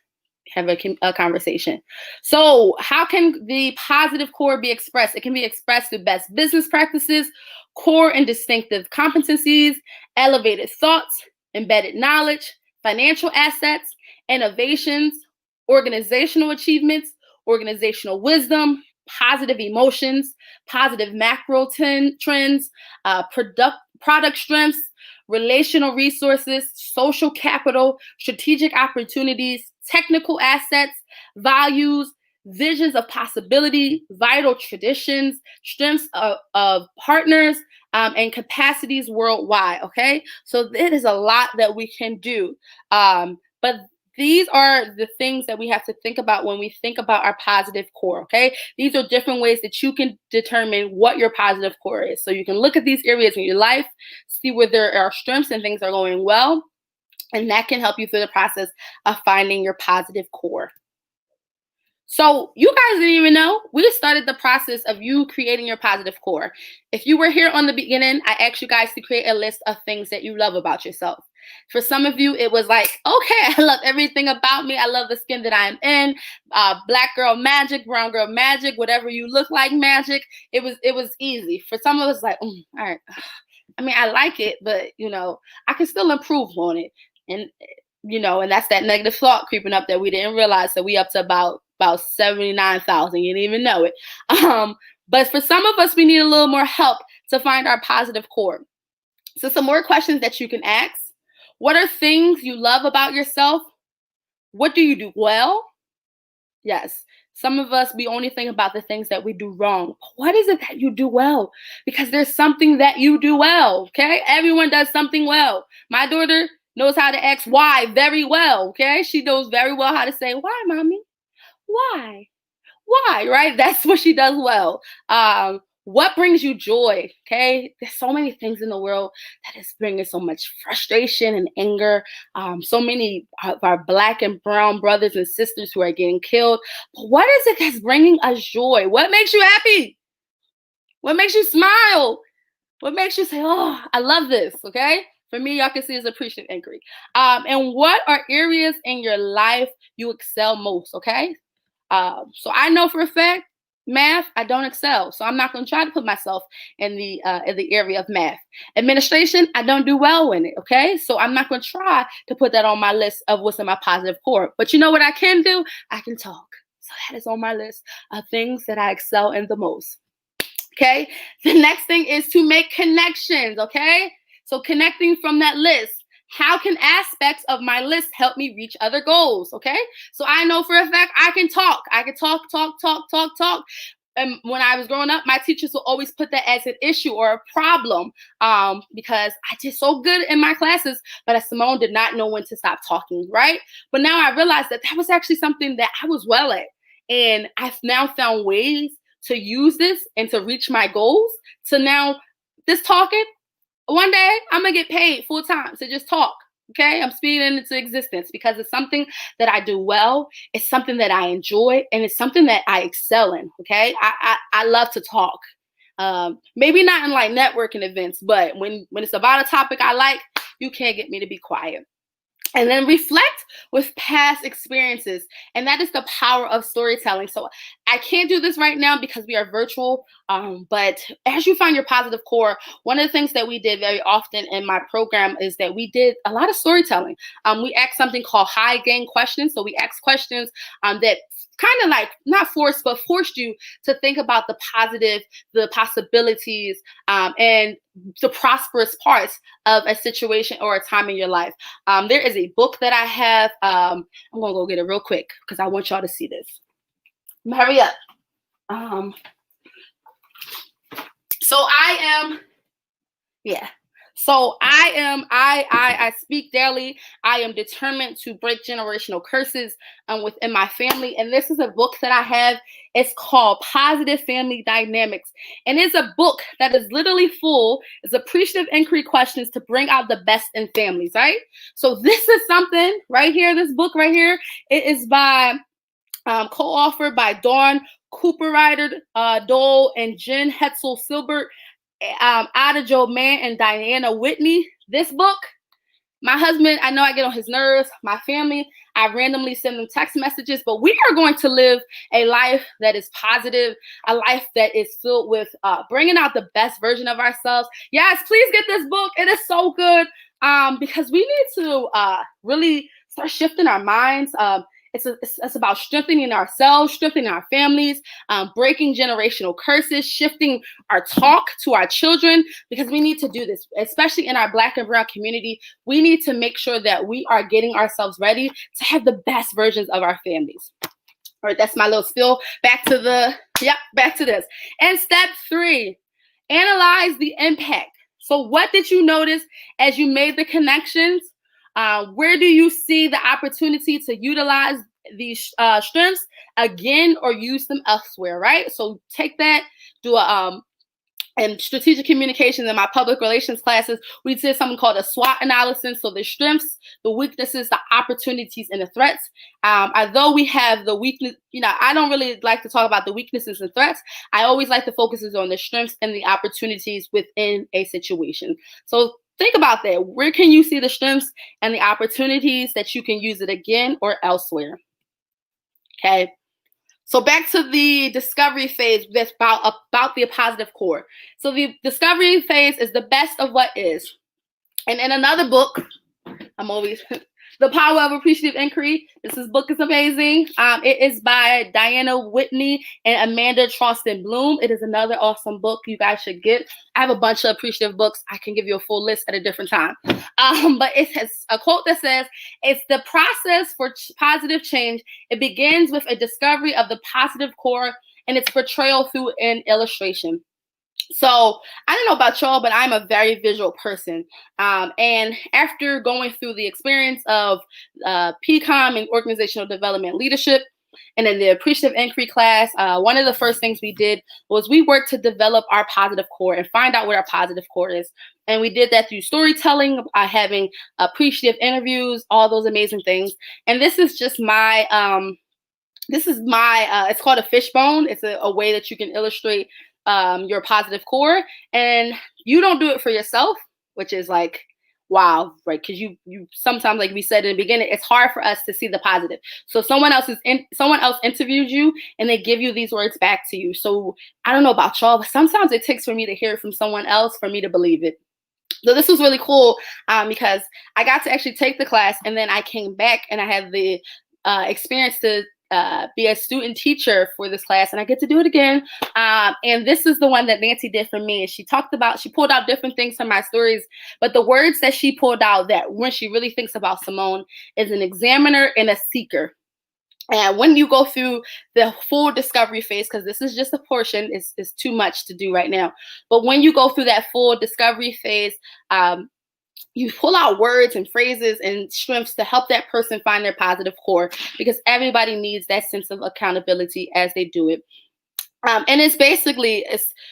have a conversation. So how can the positive core be expressed? It can be expressed through best business practices, core and distinctive competencies, elevated thoughts, embedded knowledge, financial assets, innovations, organizational achievements, organizational wisdom, positive emotions, positive macro trends, product strengths, relational resources, social capital, strategic opportunities, technical assets, values, visions of possibility, vital traditions, strengths of partners, and capacities worldwide. Okay, so it is a lot that we can do. But these are the things that we have to think about when we think about our positive core, okay? These are different ways that you can determine what your positive core is. So you can look at these areas in your life, see where there are strengths and things are going well, and that can help you through the process of finding your positive core. So you guys didn't even know, we started the process of you creating your positive core. If you were here on the beginning, I asked you guys to create a list of things that you love about yourself. For some of you, it was like, okay, I love everything about me. I love the skin that I'm in. Black girl magic, brown girl magic, whatever you look like magic. It was easy. For some of us, like, all right. I mean, I like it, but I can still improve on it. And and that's that negative thought creeping up that we didn't realize that we up to about 79,000. You didn't even know it. But for some of us, we need a little more help to find our positive core. So some more questions that you can ask. What are things you love about yourself? What do you do well? Yes. Some of us, we only think about the things that we do wrong. What is it that you do well? Because there's something that you do well, okay? Everyone does something well. My daughter knows how to ask why very well, okay? She knows very well how to say, why, mommy? Why? Why, right? That's what she does well. What brings you joy? Okay, there's so many things in the world that is bringing so much frustration and anger. So many of our Black and brown brothers and sisters who are getting killed. But what is it that's bringing us joy? What makes you happy? What makes you smile? What makes you say, oh, I love this, okay? For me, y'all can see it's appreciative inquiry. And what are areas in your life you excel most, okay? So I know for a fact, math, I don't excel. So I'm not going to try to put myself in the area of math. Administration, I don't do well in it, okay? So I'm not going to try to put that on my list of what's in my positive core. But you know what I can do? I can talk. So that is on my list of things that I excel in the most. Okay? The next thing is to make connections, okay? So connecting from that list. How can aspects of my list help me reach other goals? Okay. So I know for a fact I can talk. I can talk. And when I was growing up, my teachers would always put that as an issue or a problem because I did so good in my classes, but Simone did not know when to stop talking, right? But now I realized that was actually something that I was well at. And I've now found ways to use this and to reach my goals. So now this talking, one day I'm going to get paid full time to just talk. Okay. I'm speaking into existence because it's something that I do well. It's something that I enjoy and it's something that I excel in. Okay. I love to talk. Maybe not in like networking events, but when it's about a topic I like, you can't get me to be quiet. And then reflect with past experiences. And that is the power of storytelling. So I can't do this right now because we are virtual. But as you find your positive core, one of the things that we did very often in my program is that we did a lot of storytelling. We asked something called high gain questions. So we asked questions that kind of like not forced, but forced you to think about the positive, the possibilities, and the prosperous parts of a situation or a time in your life. There is a book that I have. I'm going to go get it real quick because I want y'all to see this. Hurry up. So I speak daily. I am determined to break generational curses within my family. And this is a book that I have. It's called Positive Family Dynamics. And it's a book that is literally full. It's appreciative inquiry questions to bring out the best in families, right? So this is something right here, this book right here. It is by co-authored by Dawn Cooper-Ryder Dole and Jen Hetzel-Silbert. Ada Jo Mann and Diana Whitney. This book, my husband, I know I get on his nerves. My family, I randomly send them text messages, but we are going to live a life that is positive, a life that is filled with bringing out the best version of ourselves. Yes, please get this book. It is so good because we need to really start shifting our minds. It's about strengthening ourselves, strengthening our families, breaking generational curses, shifting our talk to our children, because we need to do this, especially in our Black and brown community. We need to make sure that we are getting ourselves ready to have the best versions of our families. All right, that's my little spill. Back to this. And step 3, analyze the impact. So what did you notice as you made the connections? Where do you see the opportunity to utilize these strengths again or use them elsewhere, right? So take that, do a and strategic communications in my public relations classes, we did something called a SWOT analysis. So the strengths, the weaknesses, the opportunities, and the threats. Although we have the weakness, I don't really like to talk about the weaknesses and threats. I always like to focus on the strengths and the opportunities within a situation. So think about that. Where can you see the strengths and the opportunities that you can use it again or elsewhere? Okay. So back to the discovery phase, that's about the positive core. So the discovery phase is the best of what is. And in another book, I'm always The Power of Appreciative Inquiry. This book is amazing. It is by Diana Whitney and Amanda Charleston Bloom. It is another awesome book you guys should get. I have a bunch of appreciative books. I can give you a full list at a different time. But it has a quote that says, "It's the process for positive change. It begins with a discovery of the positive core and its portrayal through an illustration." So I don't know about y'all, but I'm a very visual person. And after going through the experience of PCOM and organizational development leadership, and in the appreciative inquiry class, one of the first things we did was we worked to develop our positive core and find out what our positive core is. And we did that through storytelling, having appreciative interviews, all those amazing things. And this is just my, it's called a fishbone. It's a way that you can illustrate your positive core, and you don't do it for yourself, which is like, wow, right? Because you sometimes, like we said in the beginning, it's hard for us to see the positive. So someone else interviewed you and they give you these words back to you. So I don't know about y'all, but sometimes it takes for me to hear it from someone else for me to believe it. So this was really cool because I got to actually take the class, and then I came back and I had the experience to be a student teacher for this class, and I get to do it again. And this is the one that Nancy did for me. She pulled out different things from my stories, but the words that she pulled out that when she really thinks about Simone is an examiner and a seeker. And when you go through the full discovery phase, because this is just a portion, it's too much to do right now. But when you go through that full discovery phase, you pull out words and phrases and strengths to help that person find their positive core, because everybody needs that sense of accountability as they do it. And it's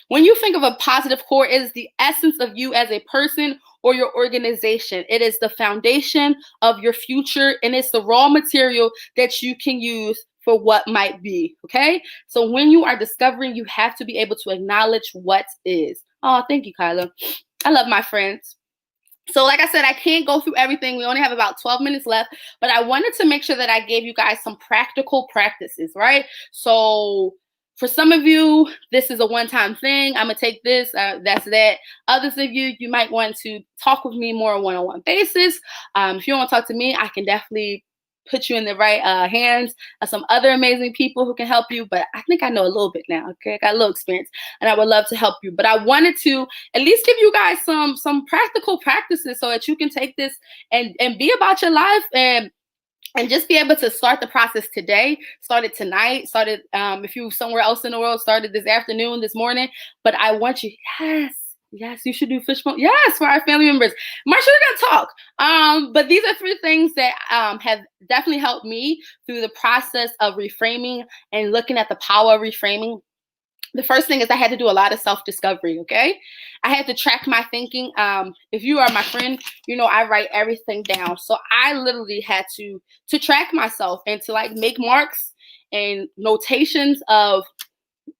when you think of a positive core, it is the essence of you as a person or your organization. It is the foundation of your future, and it's the raw material that you can use for what might be, okay? So when you are discovering, you have to be able to acknowledge what is. Oh, thank you, Kyla. I love my friends. So like I said, I can't go through everything. We only have about 12 minutes left, but I wanted to make sure that I gave you guys some practical practices, right? So for some of you, this is a one-time thing. I'm going to take this, that's that. Others of you, you might want to talk with me more on a one-on-one basis. If you want to talk to me, I can definitely put you in the right hands of some other amazing people who can help you. But I think I know a little bit now. Okay, I got a little experience, and I would love to help you. But I wanted to at least give you guys some practical practices so that you can take this and be about your life and just be able to start the process today, start it tonight, start it if you're somewhere else in the world, start it this afternoon, this morning. But I want you, yes, you should do fishbone. Yes, for our family members. Marsha, we're gonna talk. But these are 3 things that have definitely helped me through the process of reframing and looking at the power of reframing. The first thing is I had to do a lot of self-discovery, okay? I had to track my thinking. If you are my friend, you know I write everything down. So I literally had to track myself and to like make marks and notations of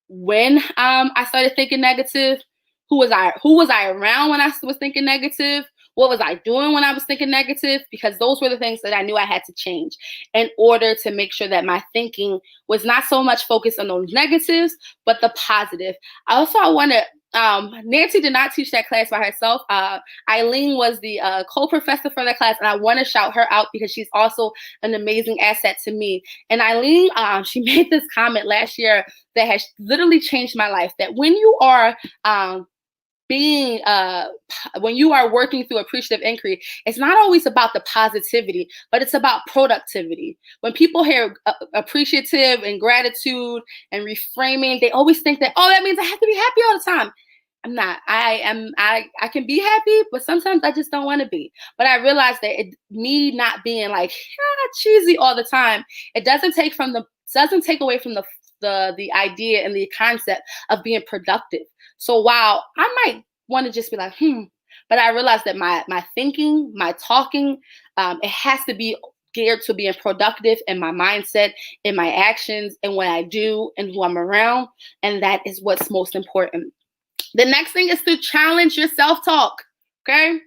when I started thinking negative. Who was I around when I was thinking negative? What was I doing when I was thinking negative? Because those were the things that I knew I had to change in order to make sure that my thinking was not so much focused on those negatives, but the positive. I want to, Nancy did not teach that class by herself. Eileen was the co-professor for that class, and I want to shout her out because she's also an amazing asset to me. And Eileen, she made this comment last year that has literally changed my life, that when you are being when you are working through appreciative inquiry, it's not always about the positivity, but it's about productivity. When people hear appreciative and gratitude and reframing, they always think that, oh, that means I have to be happy all the time. I'm not. I can be happy, but sometimes I just don't want to be. But I realize that me not being like cheesy all the time, it doesn't take away from the idea and the concept of being productive. So while I might want to just be like, but I realize that my thinking, my talking, it has to be geared to being productive in my mindset, in my actions, and what I do and who I'm around. And that is what's most important. The next thing is to challenge your self-talk, okay?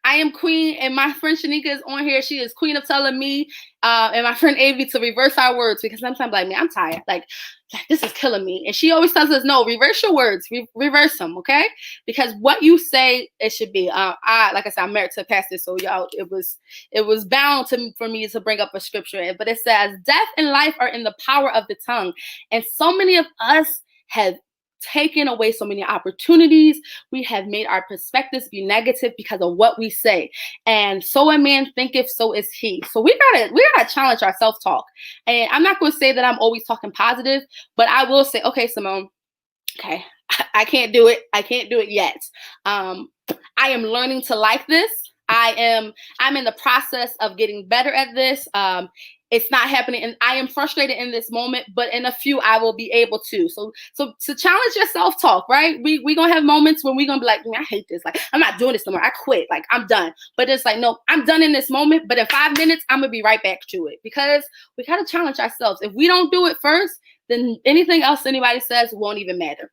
I am queen, and my friend Shanika is on here. She is queen of telling me and my friend Avi to reverse our words, because sometimes like, man, I'm tired. Like this is killing me. And she always tells us, no, reverse your words, reverse them, okay? Because what you say, it should be. Like I said, I'm married to a pastor, so y'all, it was bound for me to bring up a scripture. But it says, death and life are in the power of the tongue. And so many of us have taken away so many opportunities. We have made our perspectives be negative because of what we say. And so a man thinketh, so is he. So we gotta challenge our self-talk. And I'm not going to say that I'm always talking positive, but I will say, okay, Simone, okay, I can't do it. I can't do it yet. I am learning to like this. I'm in the process of getting better at this. It's not happening, and I am frustrated in this moment, but in a few I will be able to. So to challenge your self-talk, right? We gonna have moments when we gonna be like, I hate this. Like, I'm not doing this no more. I quit. Like, I'm done. But it's like, no, I'm done in this moment. But in 5 minutes, I'm gonna be right back to it, because we gotta challenge ourselves. If we don't do it first, then anything else anybody says won't even matter.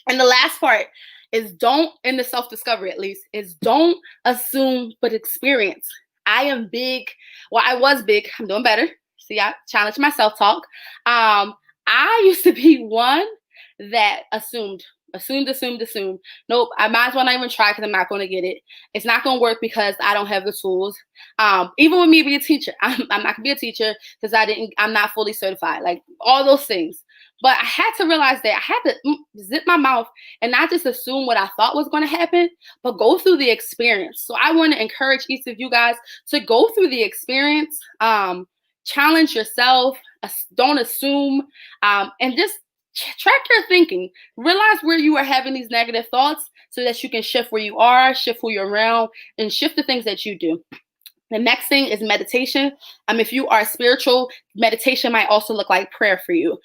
And the last part is in the self-discovery at least, is don't assume but experience. I am big. Well, I was big. I'm doing better. See, I challenge my self-talk. I used to be one that assumed. Nope, I might as well not even try, because I'm not going to get it. It's not going to work because I don't have the tools. Even with me being a teacher, I'm not going to be a teacher because I'm not fully certified. Like all those things. But I had to realize that I had to zip my mouth and not just assume what I thought was going to happen, but go through the experience. So I want to encourage each of you guys to go through the experience, challenge yourself, don't assume, and just track your thinking. Realize where you are having these negative thoughts so that you can shift where you are, shift who you're around, and shift the things that you do. The next thing is meditation. If you are spiritual, meditation might also look like prayer for you.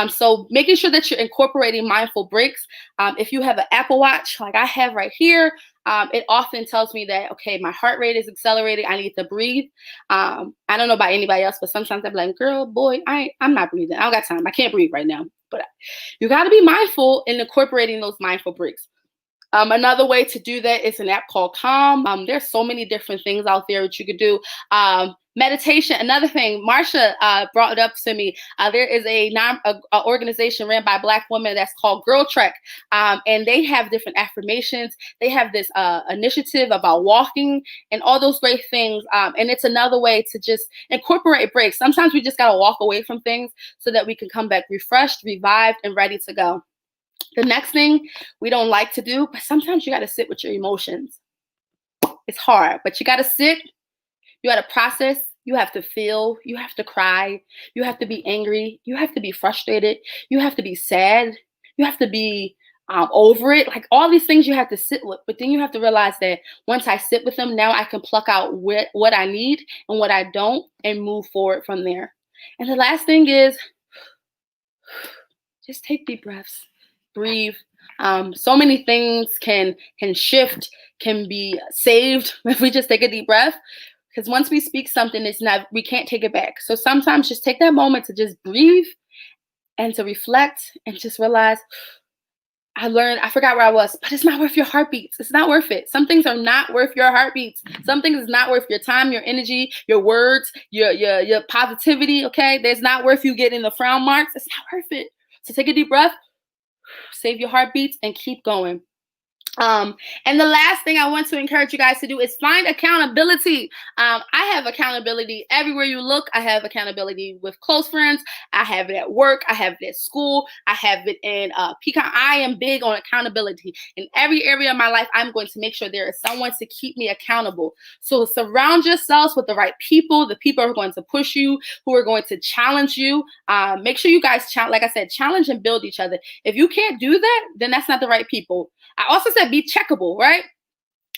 So making sure that you're incorporating mindful breaks. If you have an Apple Watch, like I have right here, it often tells me that, okay, my heart rate is accelerating. I need to breathe. I don't know about anybody else, but sometimes I'm like, girl, boy, I'm not breathing. I don't got time. I can't breathe right now. But you got to be mindful in incorporating those mindful breaks. Another way to do that is an app called Calm. There's so many different things out there that you could do. Meditation. Another thing, Marsha brought it up to me. There is a organization ran by Black women that's called Girl Trek, and they have different affirmations. They have this initiative about walking and all those great things. And it's another way to just incorporate breaks. Sometimes we just gotta walk away from things so that we can come back refreshed, revived, and ready to go. The next thing we don't like to do, but sometimes you got to sit with your emotions. It's hard, but you got to sit. You got to process. You have to feel. You have to cry. You have to be angry. You have to be frustrated. You have to be sad. You have to be over it. Like all these things you have to sit with. But then you have to realize that once I sit with them, now I can pluck out what I need and what I don't and move forward from there. And the last thing is just take deep breaths. Breathe. So many things can shift, can be saved if we just take a deep breath. Because once we speak something, we can't take it back. So sometimes just take that moment to just breathe and to reflect and just realize, I forgot where I was, but it's not worth your heartbeats. It's not worth it. Some things are not worth your heartbeats. Some things is not worth your time, your energy, your words, your positivity. Okay, there's not worth you getting the frown marks. It's not worth it. So take a deep breath. Save your heartbeats and keep going. And the last thing I want to encourage you guys to do is find accountability. I have accountability everywhere you look. I have accountability with close friends. I have it at work. I have it at school. I have it in Pecan. I am big on accountability. In every area of my life, I'm going to make sure there is someone to keep me accountable. So surround yourselves with the right people, the people who are going to push you, who are going to challenge you. Make sure you guys, like I said, challenge and build each other. If you can't do that, then that's not the right people. I also said be checkable, right?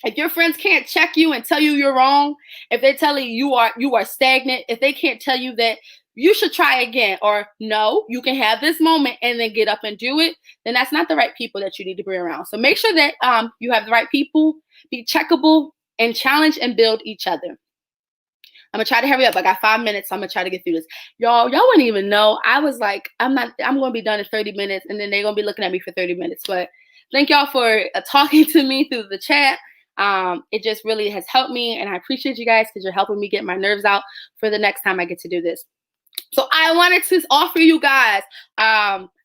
If your friends can't check you and tell you you're wrong, if they're telling you you are stagnant, if they can't tell you that you should try again, or no, you can have this moment and then get up and do it, then that's not the right people that you need to bring around. So make sure that you have the right people, be checkable, and challenge and build each other. I'm gonna try to hurry up. I got 5 minutes, so I'm gonna try to get through this. Y'all wouldn't even know. I was like, I'm gonna be done in 30 minutes, and then they're gonna be looking at me for 30 minutes. But thank y'all for talking to me through the chat. It just really has helped me, and I appreciate you guys because you're helping me get my nerves out for the next time I get to do this. So I wanted to offer you guys,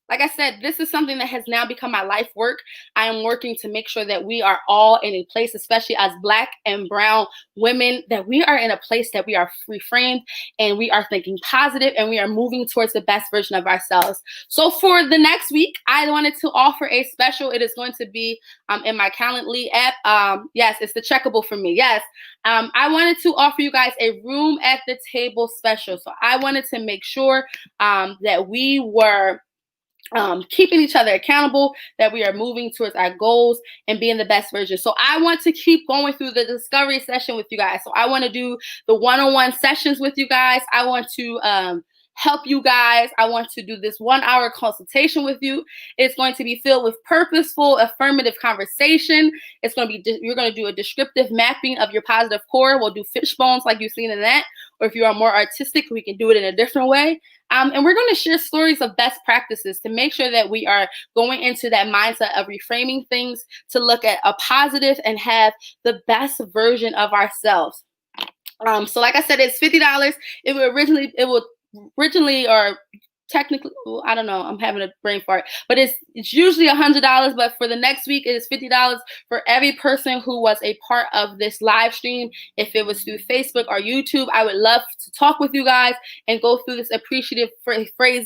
like I said, this is something that has now become my life work. I am working to make sure that we are all in a place, especially as Black and brown women, that we are in a place that we are reframed and we are thinking positive and we are moving towards the best version of ourselves. So for the next week, I wanted to offer a special. It is going to be in my Calendly app. Yes, it's the checkable for me. Yes. I wanted to offer you guys a room at the table special. So I wanted to make sure that we were keeping each other accountable, that we are moving towards our goals and being the best version. So I want to keep going through the discovery session with you guys. So I want to do the one-on-one sessions with you guys. I want to help you guys. I want to do this 1 hour consultation with you. It's going to be filled with purposeful, affirmative conversation. It's going to be, you're going to do a descriptive mapping of your positive core. We'll do fish bones like you've seen in that. Or if you are more artistic, we can do it in a different way. And we're going to share stories of best practices to make sure that we are going into that mindset of reframing things to look at a positive and have the best version of ourselves. So like I said, it's $50. It will originally or technically, well, I don't know, I'm having a brain fart, but it's usually $100, but for the next week, it is $50 for every person who was a part of this live stream. If it was through Facebook or YouTube, I would love to talk with you guys and go through this appreciative phase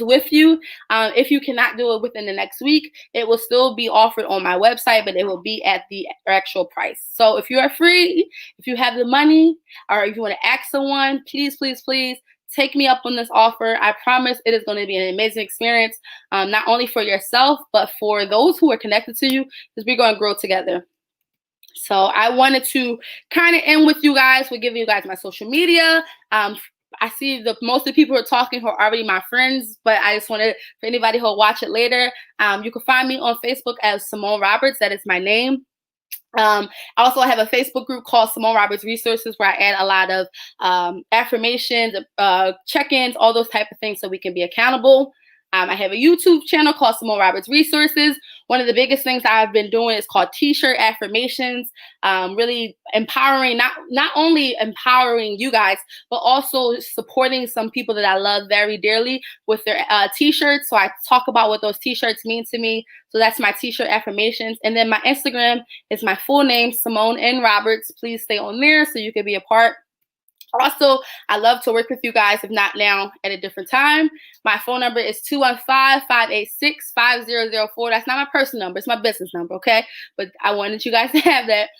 with you. If you cannot do it within the next week, it will still be offered on my website, but it will be at the actual price. So if you are free, if you have the money, or if you want to ask someone, please, please, please take me up on this offer. I promise it is going to be an amazing experience, not only for yourself, but for those who are connected to you, because we're going to grow together. So I wanted to kind of end with you guys. We'll give you guys my social media. I see most of the people who are talking who are already my friends, but I just wanted, for anybody who will watch it later, you can find me on Facebook as Simone Roberts. That is my name. I also have a Facebook group called Simone Roberts Resources, where I add a lot of affirmations, check-ins, all those type of things so we can be accountable. I have a YouTube channel called Simone Roberts Resources. One of the biggest things I've been doing is called T-shirt affirmations, really empowering, not only empowering you guys, but also supporting some people that I love very dearly with their T-shirts. So I talk about what those T-shirts mean to me. So that's my T-shirt affirmations. And then my Instagram is my full name, simonenroberts. Please stay on there so you can be a part. Also, I love to work with you guys, if not now, at a different time. My phone number is 215-586-5004. That's not my personal number. It's my business number, okay? But I wanted you guys to have that.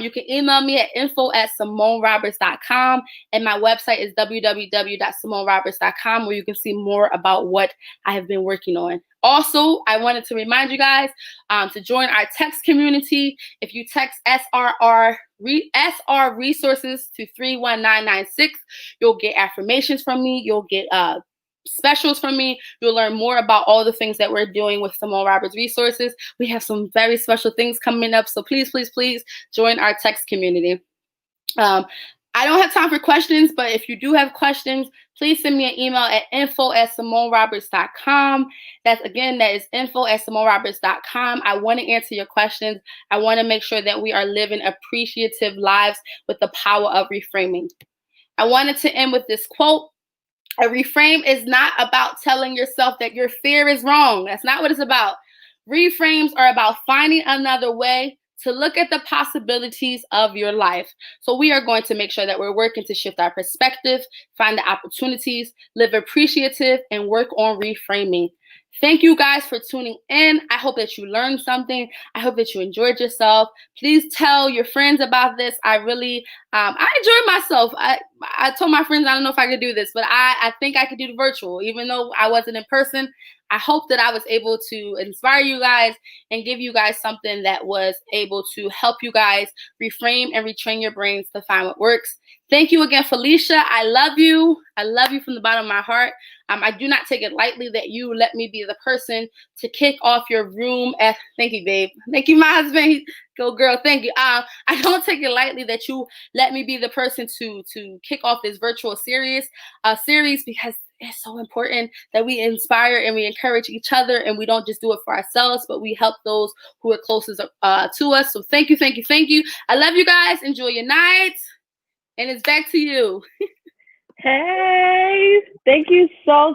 You can email me at info@simonenroberts.com. And my website is www.simonenroberts.com, where you can see more about what I have been working on. Also, I wanted to remind you guys to join our text community. If you text SR resources to 31996, you'll get affirmations from me. You'll get specials from me. You'll learn more about all the things that we're doing with Simone Roberts Resources. We have some very special things coming up. So please, please, please join our text community. I don't have time for questions, but if you do have questions, please send me an email at info@simonenroberts.com. That is info@simonenroberts.com. I want to answer your questions. I want to make sure that we are living appreciative lives with the power of reframing. I wanted to end with this quote. A reframe is not about telling yourself that your fear is wrong. That's not what it's about. Reframes are about finding another way to look at the possibilities of your life. So we are going to make sure that we're working to shift our perspective, find the opportunities, live appreciative, and work on reframing. Thank you guys for tuning in. I hope that you learned something. I hope that you enjoyed yourself. Please tell your friends about this. I really, I enjoyed myself. I told my friends I don't know if I could do this, but I think I could do the virtual, even though I wasn't in person. I hope that I was able to inspire you guys and give you guys something that was able to help you guys reframe and retrain your brains to find what works. Thank you again, Felicia. I love you. I love you from the bottom of my heart. I do not take it lightly that you let me be the person to kick off your room. Thank you, babe. Thank you, my husband. Go, girl. Thank you. I don't take it lightly that you let me be the person to kick off this virtual series because it's so important that we inspire and we encourage each other, and we don't just do it for ourselves, but we help those who are closest to us. So thank you, thank you, thank you. I love you guys. Enjoy your night. And it's back to you. Hey, thank you so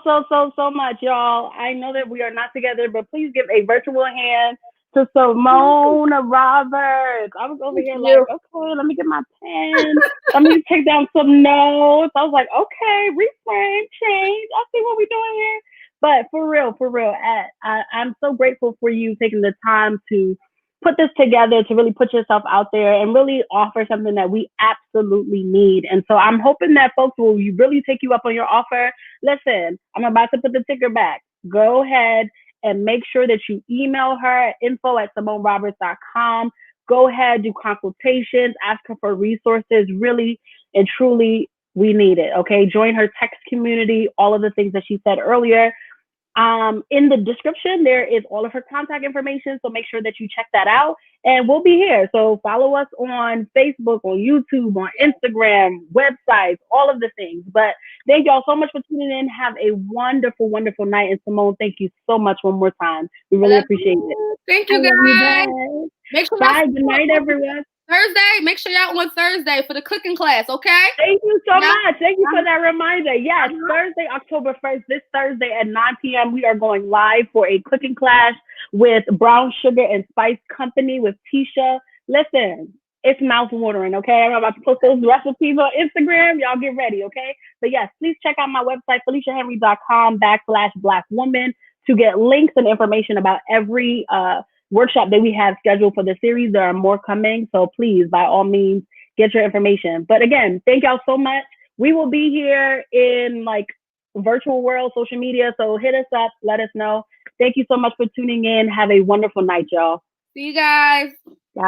much, y'all. I know that we are not together, but please give a virtual hand to Simone Roberts. I was over here like, okay, let me get my pen. Let me take down some notes. I was like, okay, reframe, change. I see what we're doing here. But for real, I'm so grateful for you taking the time to put this together, to really put yourself out there and really offer something that we absolutely need. And so I'm hoping that folks will really take you up on your offer. Listen, I'm about to put the ticker back. Go ahead and make sure that you email her at info@simonenroberts.com. Go ahead, do consultations, ask her for resources. Really and truly, we need it. Okay. Join her text community, all of the things that she said earlier. In the description, there is all of her contact information. So make sure that you check that out, and we'll be here. So follow us on Facebook, on YouTube, on Instagram, websites, all of the things. But thank y'all so much for tuning in. Have a wonderful, wonderful night. And Simone, thank you so much one more time. We really appreciate it. Thank you, guys. Make sure bye. Good night, everyone. Thursday, make sure y'all on Thursday for the cooking class, okay? Thank you so much. Thank you for that reminder. Yes, Thursday, October 1st, this Thursday at 9 p.m., we are going live for a cooking class with Brown Sugar and Spice Company with Tisha. Listen, it's mouth-watering, okay? I'm about to post those recipes on Instagram. Y'all get ready, okay? But yes, please check out my website, FeliciaHenry.com/Black woman to get links and information about every workshop that we have scheduled for the series. There are more coming, so please, by all means, get your information. But again, thank y'all so much. We will be here in like virtual world, social media, so hit us up, let us know. Thank you so much for tuning in. Have a wonderful night, y'all. See you guys.